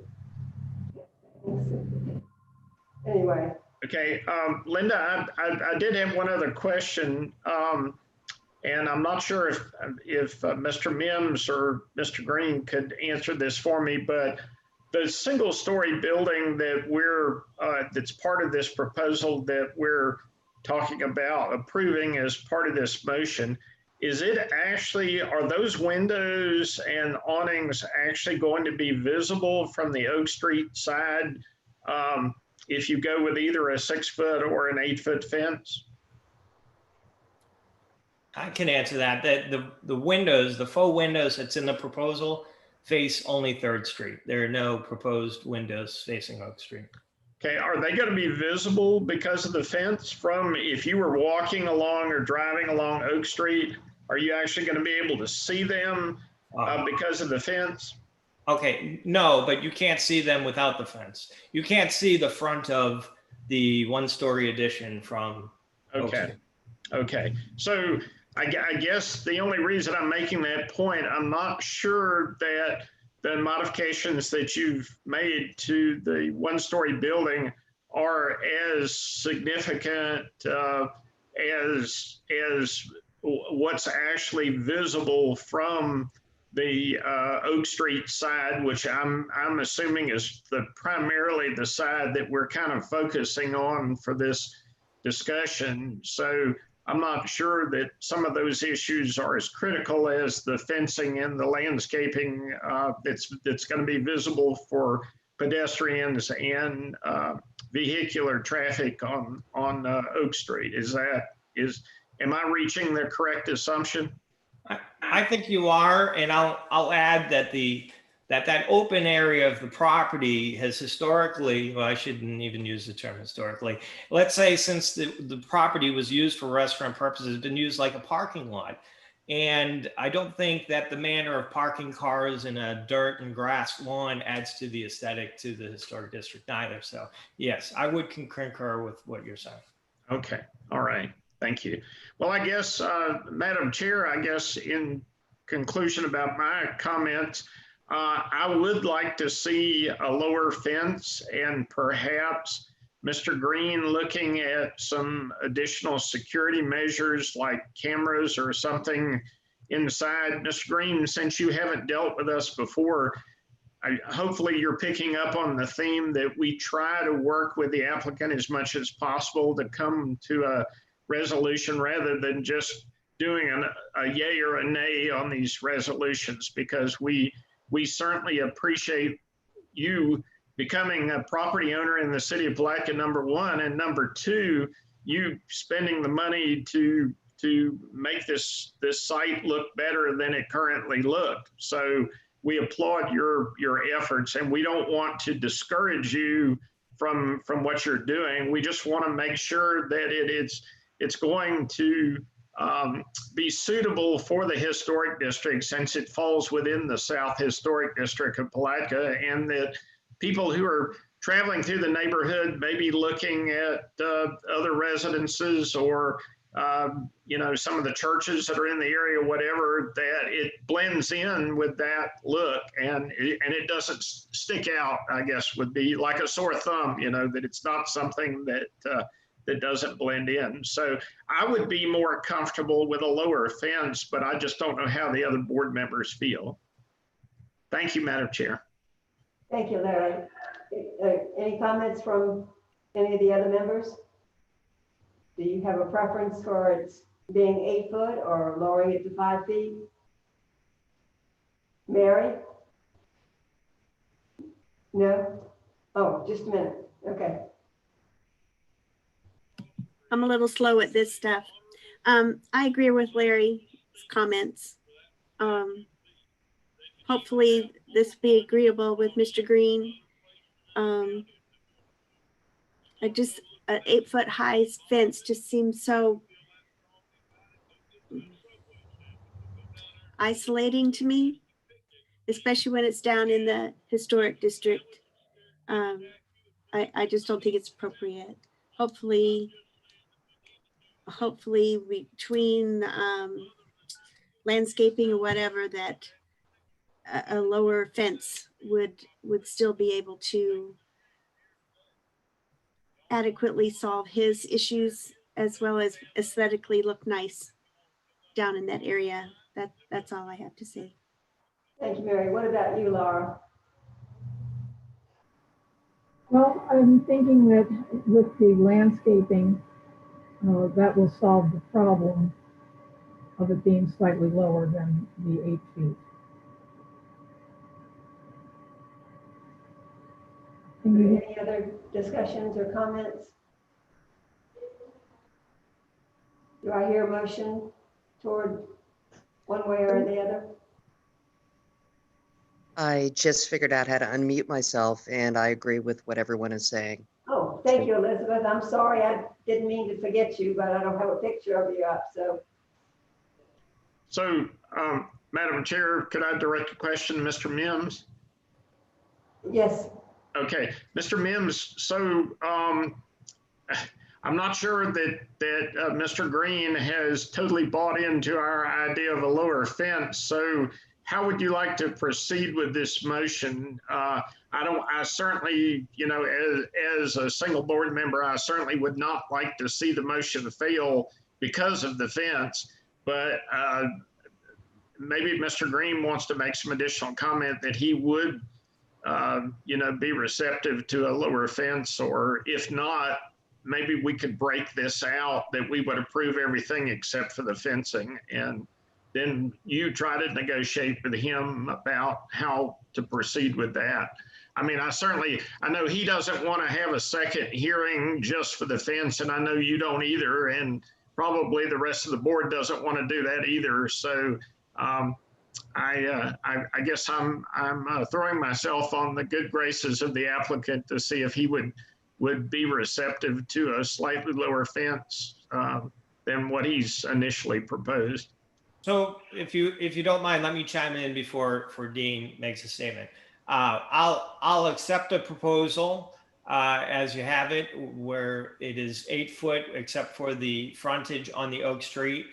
Anyway. Okay, Linda, I did have one other question, and I'm not sure if Mr. Mims or Mr. Green could answer this for me, but the single-story building that that's part of this proposal that we're talking about approving as part of this motion, are those windows and awnings actually going to be visible from the Oak Street side if you go with either a 6 foot or an 8 foot fence? I can answer that. The windows, the faux windows that's in the proposal face only 3rd Street. There are no proposed windows facing Oak Street. Okay, are they going to be visible because of the fence from if you were walking along or driving along Oak Street? Are you actually going to be able to see them because of the fence? Okay, no, but you can't see them without the fence. You can't see the front of the 1-story addition from Oak Street. Okay. So I guess the only reason I'm making that point, I'm not sure that the modifications that you've made to the 1-story building are as significant as what's actually visible from the Oak Street side, which I'm assuming is primarily the side that we're kind of focusing on for this discussion. So I'm not sure that some of those issues are as critical as the fencing and the landscaping that's going to be visible for pedestrians and vehicular traffic on Oak Street. Am I reaching the correct assumption? I think you are, and I'll add that that open area of the property has historically, well, I shouldn't even use the term historically. Let's say since the property was used for restaurant purposes, it's been used like a parking lot. And I don't think that the manner of parking cars in a dirt and grass lawn adds to the aesthetic to the historic district either. So yes, I would concur with what you're saying. Okay, all right. Thank you. Well, I guess, Madam Chair, I guess in conclusion about my comments, I would like to see a lower fence and perhaps Mr. Green looking at some additional security measures like cameras or something inside. Mr. Green, since you haven't dealt with us before, hopefully you're picking up on the theme that we try to work with the applicant as much as possible to come to a resolution rather than just doing a yay or a nay on these resolutions, because we certainly appreciate you becoming a property owner in the city of Palatka, number one, and number two, you spending the money to make this site look better than it currently looked. So we applaud your efforts, and we don't want to discourage you from what you're doing. We just want to make sure that it's going to be suitable for the historic district, since it falls within the South Historic District of Palatka, and that people who are traveling through the neighborhood, maybe looking at other residences or some of the churches that are in the area, whatever, that it blends in with that look, and it doesn't stick out, I guess, would be like a sore thumb, that it's not something that doesn't blend in. So I would be more comfortable with a lower fence, but I just don't know how the other board members feel. Thank you, Madam Chair. Thank you, Larry. Any comments from any of the other members? Do you have a preference for it being 8 foot or lowering it to 5 feet? Mary? No? Oh, just a minute. Okay. I'm a little slow at this stuff. I agree with Larry's comments. Hopefully this will be agreeable with Mr. Green. An 8 foot high fence just seems so isolating to me, especially when it's down in the historic district. I just don't think it's appropriate. Hopefully between landscaping or whatever, that a lower fence would still be able to adequately solve his issues, as well as aesthetically look nice down in that area. That's all I have to say. Thank you, Mary. What about you, Laura? Well, I'm thinking that with the landscaping, that will solve the problem of it being slightly lower than the 8 feet. Any other discussions or comments? Do I hear a motion toward one way or the other? I just figured out how to unmute myself, and I agree with what everyone is saying. Oh, thank you, Elizabeth. I'm sorry, I didn't mean to forget you, but I don't have a picture of you up, so. So, Madam Chair, could I direct a question to Mr. Mims? Yes. Okay, Mr. Mims, so I'm not sure that Mr. Green has totally bought into our idea of a lower fence. So how would you like to proceed with this motion? I certainly, as a single board member, I certainly would not like to see the motion fail because of the fence, but maybe Mr. Green wants to make some additional comment that he would be receptive to a lower fence, or if not, maybe we could break this out that we would approve everything except for the fencing, and then you try to negotiate with him about how to proceed with that. I mean, I know he doesn't want to have a second hearing just for the fence, and I know you don't either, and probably the rest of the board doesn't want to do that either. So I guess I'm throwing myself on the good graces of the applicant to see if he would be receptive to a slightly lower fence than what he's initially proposed. So if you don't mind, let me chime in before Dean makes a statement. I'll accept the proposal as you have it, where it is 8 foot except for the frontage on the Oak Street.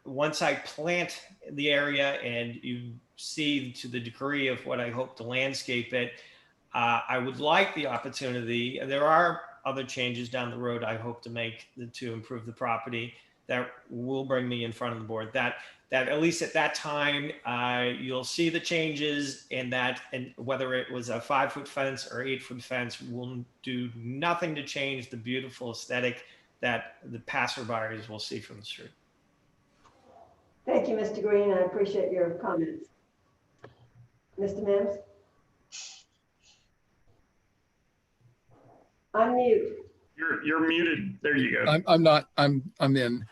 Once I plant the area and you see to the degree of what I hope to landscape it, I would like the opportunity. There are other changes down the road I hope to make to improve the property that will bring me in front of the board. That at least at that time, you'll see the changes, and whether it was a 5 foot fence or 8 foot fence will do nothing to change the beautiful aesthetic that the passerbyers will see from the street. Thank you, Mr. Green. I appreciate your comments. Mr. Mims? Unmute. You're muted. There you go. I'm not, I'm in.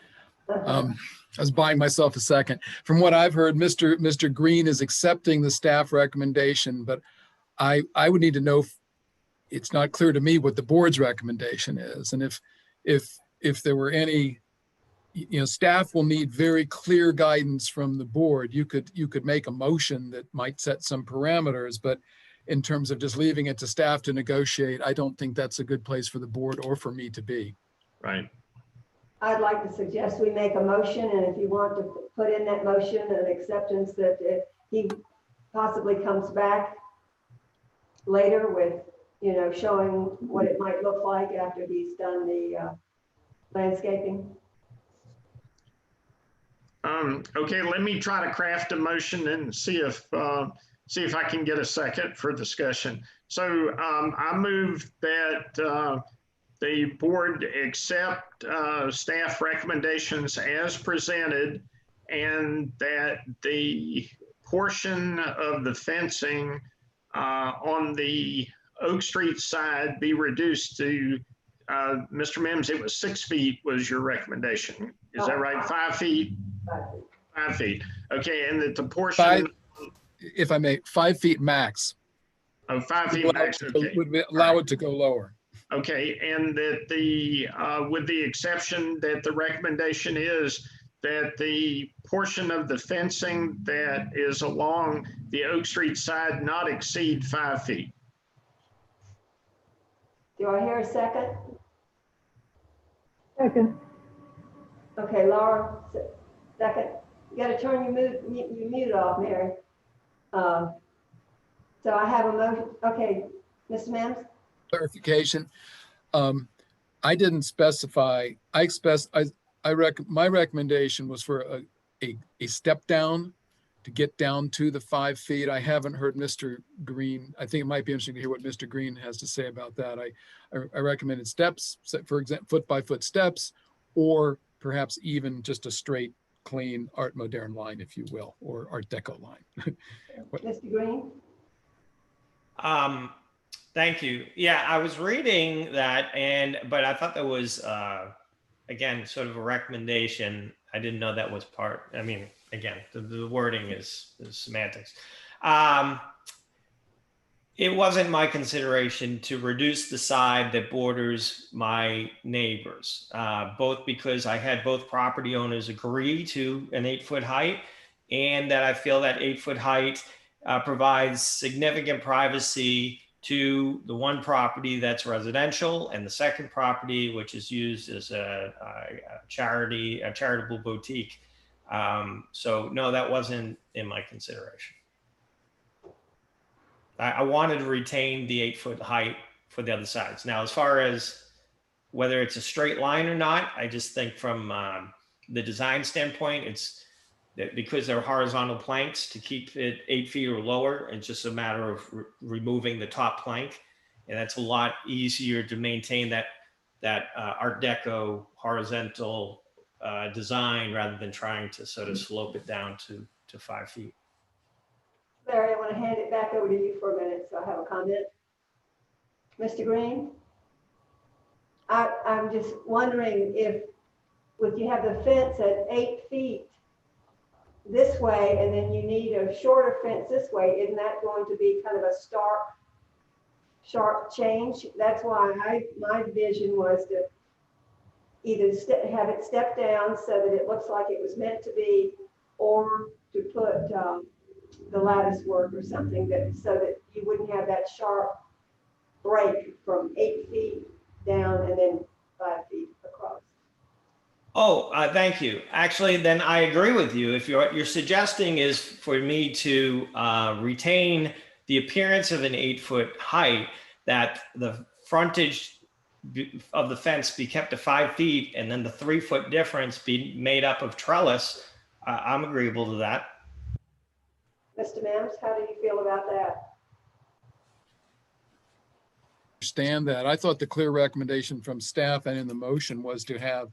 I was buying myself a second. From what I've heard, Mr. Green is accepting the staff recommendation, but I would need to know, it's not clear to me what the board's recommendation is. And if there were any, staff will need very clear guidance from the board. You could make a motion that might set some parameters, but in terms of just leaving it to staff to negotiate, I don't think that's a good place for the board or for me to be. Right. I'd like to suggest we make a motion, and if you want to put in that motion an acceptance that if he possibly comes back later with, showing what it might look like after he's done the landscaping. Okay, let me try to craft a motion and see if I can get a second for discussion. So I move that the board accept staff recommendations as presented, and that the portion of the fencing on the Oak Street side be reduced to, Mr. Mims, it was 6 feet was your recommendation. Is that right? 5 feet? 5 feet. Okay, and that the portion. If I may, 5 feet max. Oh, 5 feet max. Okay. Would allow it to go lower. Okay, and that the, with the exception that the recommendation is that the portion of the fencing that is along the Oak Street side not exceed 5 feet. Do I hear a second? Second. Okay, Laura, second. You got to turn your mute off, Mary. So I have a motion. Okay, Mr. Mims? Clarification. I didn't specify, my recommendation was for a step down to get down to the 5 feet. I haven't heard Mr. Green. I think it might be interesting to hear what Mr. Green has to say about that. I recommended steps, for example, foot by foot steps, or perhaps even just a straight, clean Art Moderne line, if you will, or Art Deco line. Mr. Green? Thank you. Yeah, I was reading that, but I thought that was again sort of a recommendation. I didn't know that was part. I mean, again, the wording is semantics. It wasn't my consideration to reduce the side that borders my neighbors, both because I had both property owners agree to an 8-foot height, and that I feel that 8-foot height provides significant privacy to the one property that's residential and the second property, which is used as a charitable boutique. So no, that wasn't in my consideration. I wanted to retain the 8-foot height for the other sides. Now, as far as whether it's a straight line or not, I just think from the design standpoint, it's that because they're horizontal planks, to keep it 8 feet or lower, it's just a matter of removing the top plank. And that's a lot easier to maintain that Art Deco horizontal design rather than trying to sort of slope it down to 5 feet. Larry, I want to hand it back over to you for a minute, so I have a comment. Mr. Green? I'm just wondering if you have the fence at 8 feet this way, and then you need a shorter fence this way, isn't that going to be kind of a sharp change? That's why my vision was to either have it step down so that it looks like it was meant to be, or to put the lattice work or something so that you wouldn't have that sharp break from 8 feet down and then 5 feet across. Oh, thank you. Actually, then I agree with you. If you're suggesting is for me to retain the appearance of an 8-foot height, that the frontage of the fence be kept to 5 feet, and then the 3-foot difference be made up of trellis, I'm agreeable to that. Mr. Mims, how do you feel about that? Understand that. I thought the clear recommendation from staff and in the motion was to have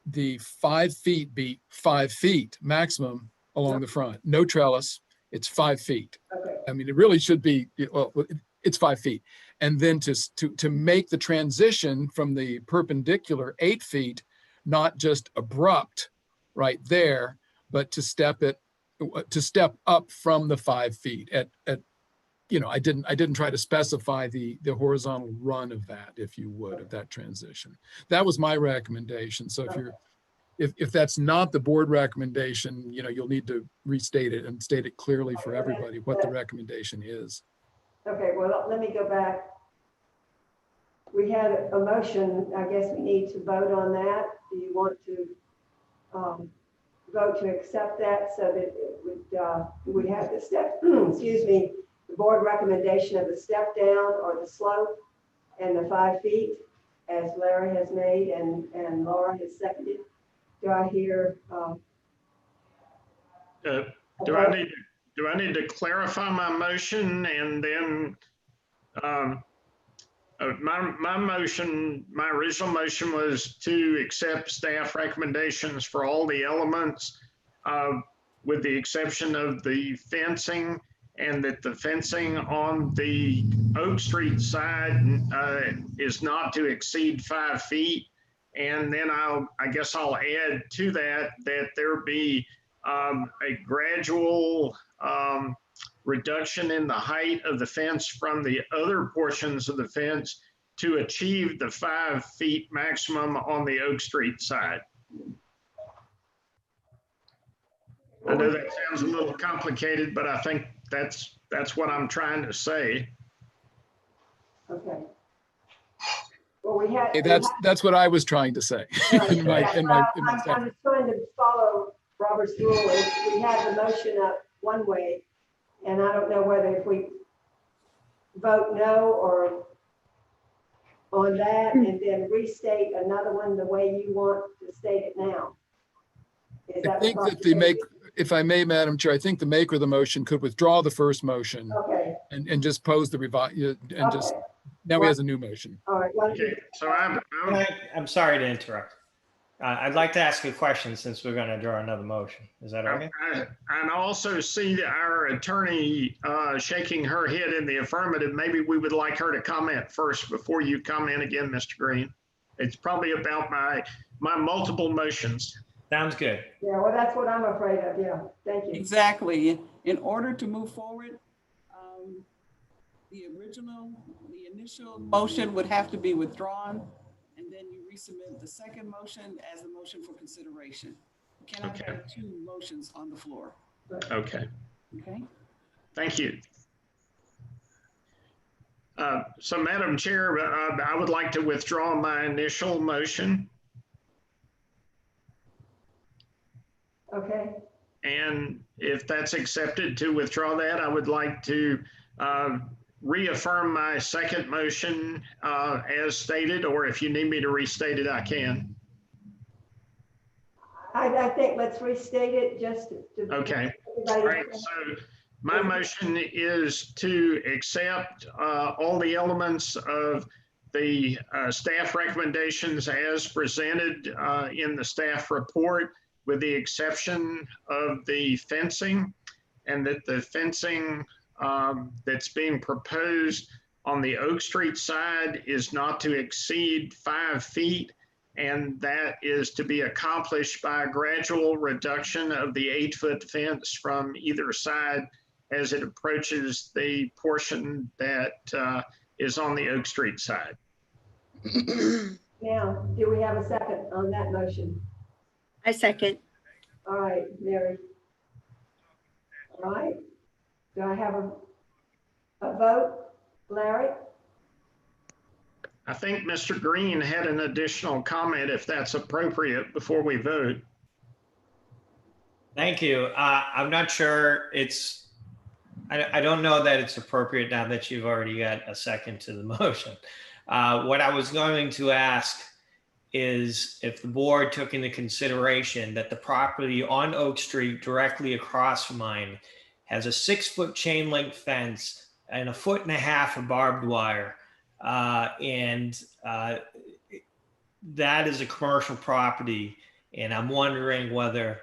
the 5 feet be 5 feet maximum along the front. No trellis, it's 5 feet. Okay, I mean, it really should be, well, it's 5 feet. And then to make the transition from the perpendicular 8 feet, not just abrupt right there, but to step up from the 5 feet at I didn't try to specify the horizontal run of that, if you would, of that transition. That was my recommendation. So if that's not the board recommendation, you'll need to restate it and state it clearly for everybody what the recommendation is. okay, well, let me go back. We had a motion, I guess we need to vote on that. Do you want to vote to accept that so that it would have the step, excuse me, the board recommendation of the step down or the slope and the 5 feet as Larry has made and Laura has seconded? Do I hear? Do I need to clarify my motion and then my original motion was to accept staff recommendations for all the elements with the exception of the fencing, and that the fencing on the Oak Street side is not to exceed 5 feet. And then I guess I'll add to that there be a gradual reduction in the height of the fence from the other portions of the fence to achieve the 5 feet maximum on the Oak Street side. I know that sounds a little complicated, but I think that's what I'm trying to say. Okay. Well, we had. Hey, that's what I was trying to say. in my I'm just trying to follow Robert's rule. We had the motion up one way, and I don't know whether if we vote no or on that and then restate another one the way you want to state it now. I think that if I may, Madam Chair, I think the maker of the motion could withdraw the first motion Okay. and just pose the just now he has a new motion. All right. Okay, so I'm sorry to interrupt. I'd like to ask a question since we're going to draw another motion. Is that okay? I also see our attorney shaking her head in the affirmative. Maybe we would like her to comment first before you comment again, Mr. Green. It's probably about my multiple motions. Sounds good. Yeah, well, that's what I'm afraid of. Yeah, thank you. Exactly. In order to move forward, the initial motion would have to be withdrawn, and then you resubmit the second motion as a motion for consideration. You cannot have two motions on the floor. Okay. Okay. Thank you. So, Madam Chair, I would like to withdraw my initial motion. Okay. And if that's accepted to withdraw that, I would like to reaffirm my second motion as stated, or if you need me to restate it, I can. I think let's restate it just to. Okay. All right. So my motion is to accept all the elements of the staff recommendations as presented in the staff report, with the exception of the fencing, and that the fencing that's being proposed on the Oak Street side is not to exceed 5 feet, and that is to be accomplished by a gradual reduction of the 8-foot fence from either side as it approaches the portion that is on the Oak Street side. Now, do we have a second on that motion? I second. All right, Mary. All right. Do I have a vote? Larry? I think Mr. Green had an additional comment, if that's appropriate, before we vote. Thank you. I'm not sure I don't know that it's appropriate now that you've already got a second to the motion. What I was going to ask is if the board took into consideration that the property on Oak Street directly across from mine has a 6-foot chain link fence and 1.5 feet of barbed wire. And that is a commercial property. And I'm wondering whether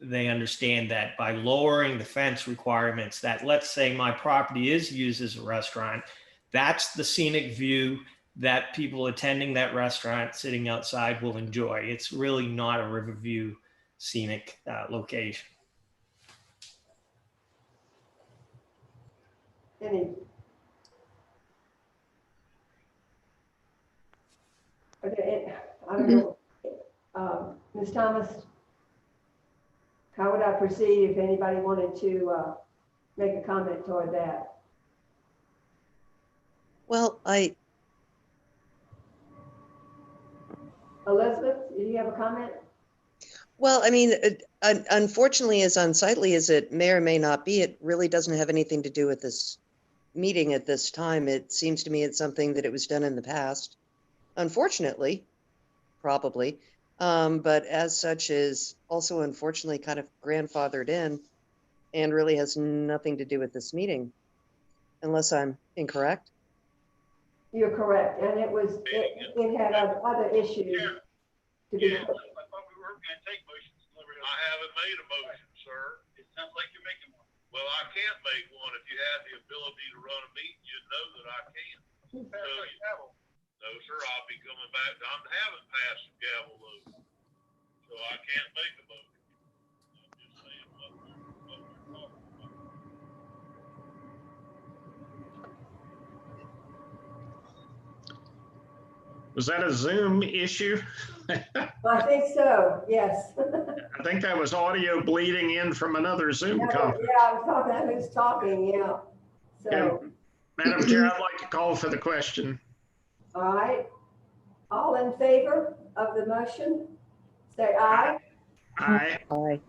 they understand that by lowering the fence requirements, that let's say my property is used as a restaurant, that's the scenic view that people attending that restaurant sitting outside will enjoy. It's really not a Riverview scenic location. Any? Okay, I don't know. Ms. Thomas, how would I proceed if anybody wanted to make a comment toward that? Well, Elizabeth, do you have a comment? Well, I mean, unfortunately, as unsightly as it may or may not be, it really doesn't have anything to do with this meeting at this time. It seems to me it's something that it was done in the past. Unfortunately, probably. But as such is also unfortunately kind of grandfathered in and really has nothing to do with this meeting, unless I'm incorrect. You're correct, and it had other issues to be. I thought we were going to take motions. I haven't made a motion, sir. It sounds like you're making one. Well, I can't make one. If you had the ability to run a meeting, you'd know that I can. No, sir, I'll be coming back. I haven't passed the gavel though, so I can't make a motion. I'm just saying what we're talking about. Was that a Zoom issue? I think so, yes. I think that was audio bleeding in from another Zoom conference. Yeah, I was talking about who's talking, yeah. So, Madam Chair, I'd like to call for the question. all right. All in favor of the motion, say aye. Aye. Aye.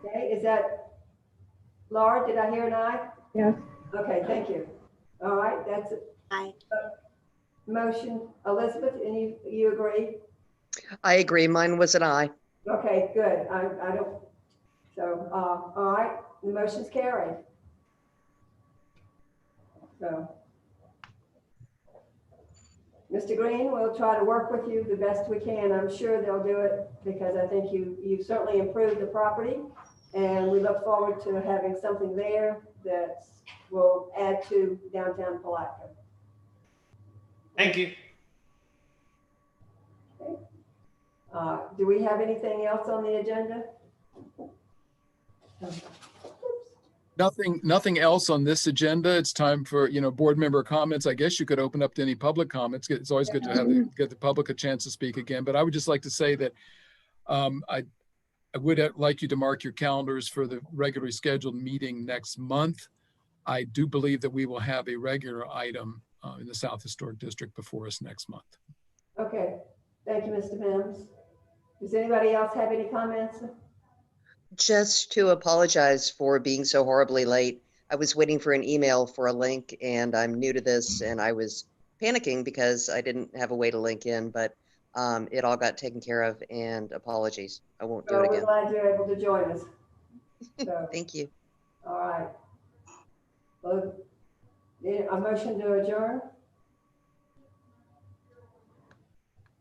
Okay, is that, Laura, did I hear an aye? Yes. Okay, thank you. All right, that's it. Aye. Motion, Elizabeth, and you agree? I agree. Mine was an aye. Okay, good. I don't, so, all right, the motion's carried. So, Mr. Green, we'll try to work with you the best we can. I'm sure they'll do it because I think you certainly improved the property, and we look forward to having something there that will add to downtown Palatka. Thank you. Okay. Do we have anything else on the agenda? Nothing else on this agenda. It's time for, board member comments. I guess you could open up to any public comments. It's always good to get the public a chance to speak again. But I would just like to say that I would like you to mark your calendars for the regularly scheduled meeting next month. I do believe that we will have a regular item in the South Historic District before us next month. Okay, thank you, Mr. Mims. Does anybody else have any comments? Just to apologize for being so horribly late. I was waiting for an email for a link and I'm new to this and I was panicking because I didn't have a way to link in, but it all got taken care of and apologies. I won't do it again. We're glad you're able to join us. So, Thank you. all right. Well, a motion to adjourn?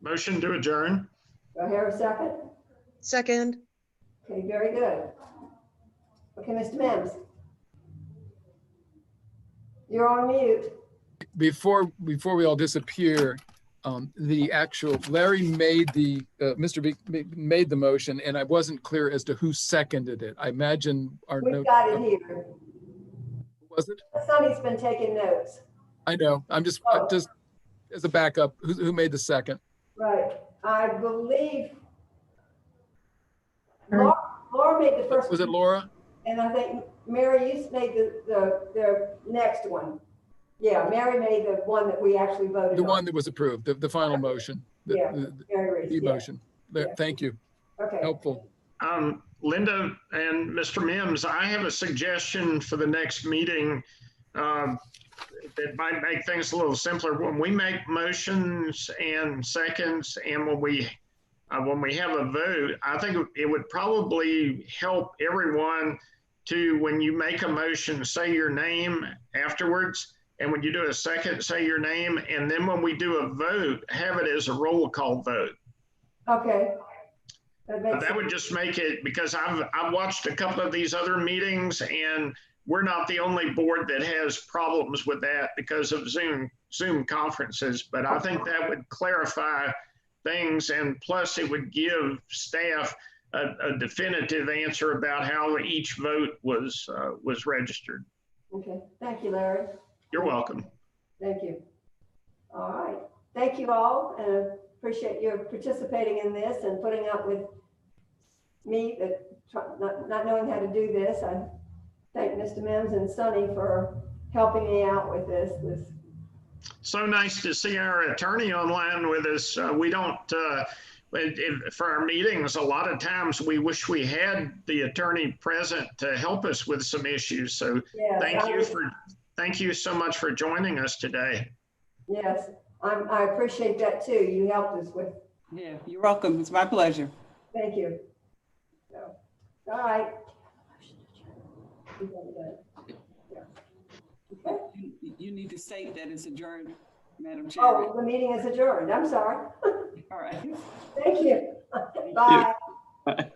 Motion to adjourn. Do I hear a second? Second. Okay, very good. Okay, Mr. Mims. You're on mute. Before we all disappear, the actual Larry made the Mr. B made the motion, and I wasn't clear as to who seconded it. I imagine our We've got it here. Was it? Sonny's been taking notes. I know. I'm just as a backup. Who made the second? Right. I believe Laura made the first. Was it Laura? And I think Mary, you made the next one. Yeah, Mary made the one that we actually voted on. The one that was approved, the final motion. The motion. Yeah. Thank you. Okay. Helpful. Linda and Mr. Mims, I have a suggestion for the next meeting that might make things a little simpler. When we make motions and seconds, and when we have a vote, I think it would probably help everyone to, when you make a motion, say your name afterwards, And when you do a second, say your name. And then when we do a vote, have it as a roll call vote. Okay. But that would just make it, because I've watched a couple of these other meetings, and we're not the only board that has problems with that because of Zoom conferences. But I think that would clarify things, and plus it would give staff a definitive answer about how each vote was registered. Okay, thank you, Larry. You're welcome. Thank you. All right, thank you all, and appreciate your participating in this and putting up with me not knowing how to do this. I thank Mr. Mims and Sonny for helping me out with this. So nice to see our attorney online with us. We don't, for our meetings, a lot of times we wish we had the attorney present to help us with some issues. So yes, thank you so much for joining us today. Yes, I appreciate that too. You helped us with. Yeah, you're welcome. It's my pleasure. Thank you. So, all right. Okay. You need to state that it's adjourned, Madam Chair. Oh, the meeting is adjourned. I'm sorry. All right. Thank you. Bye. Bye.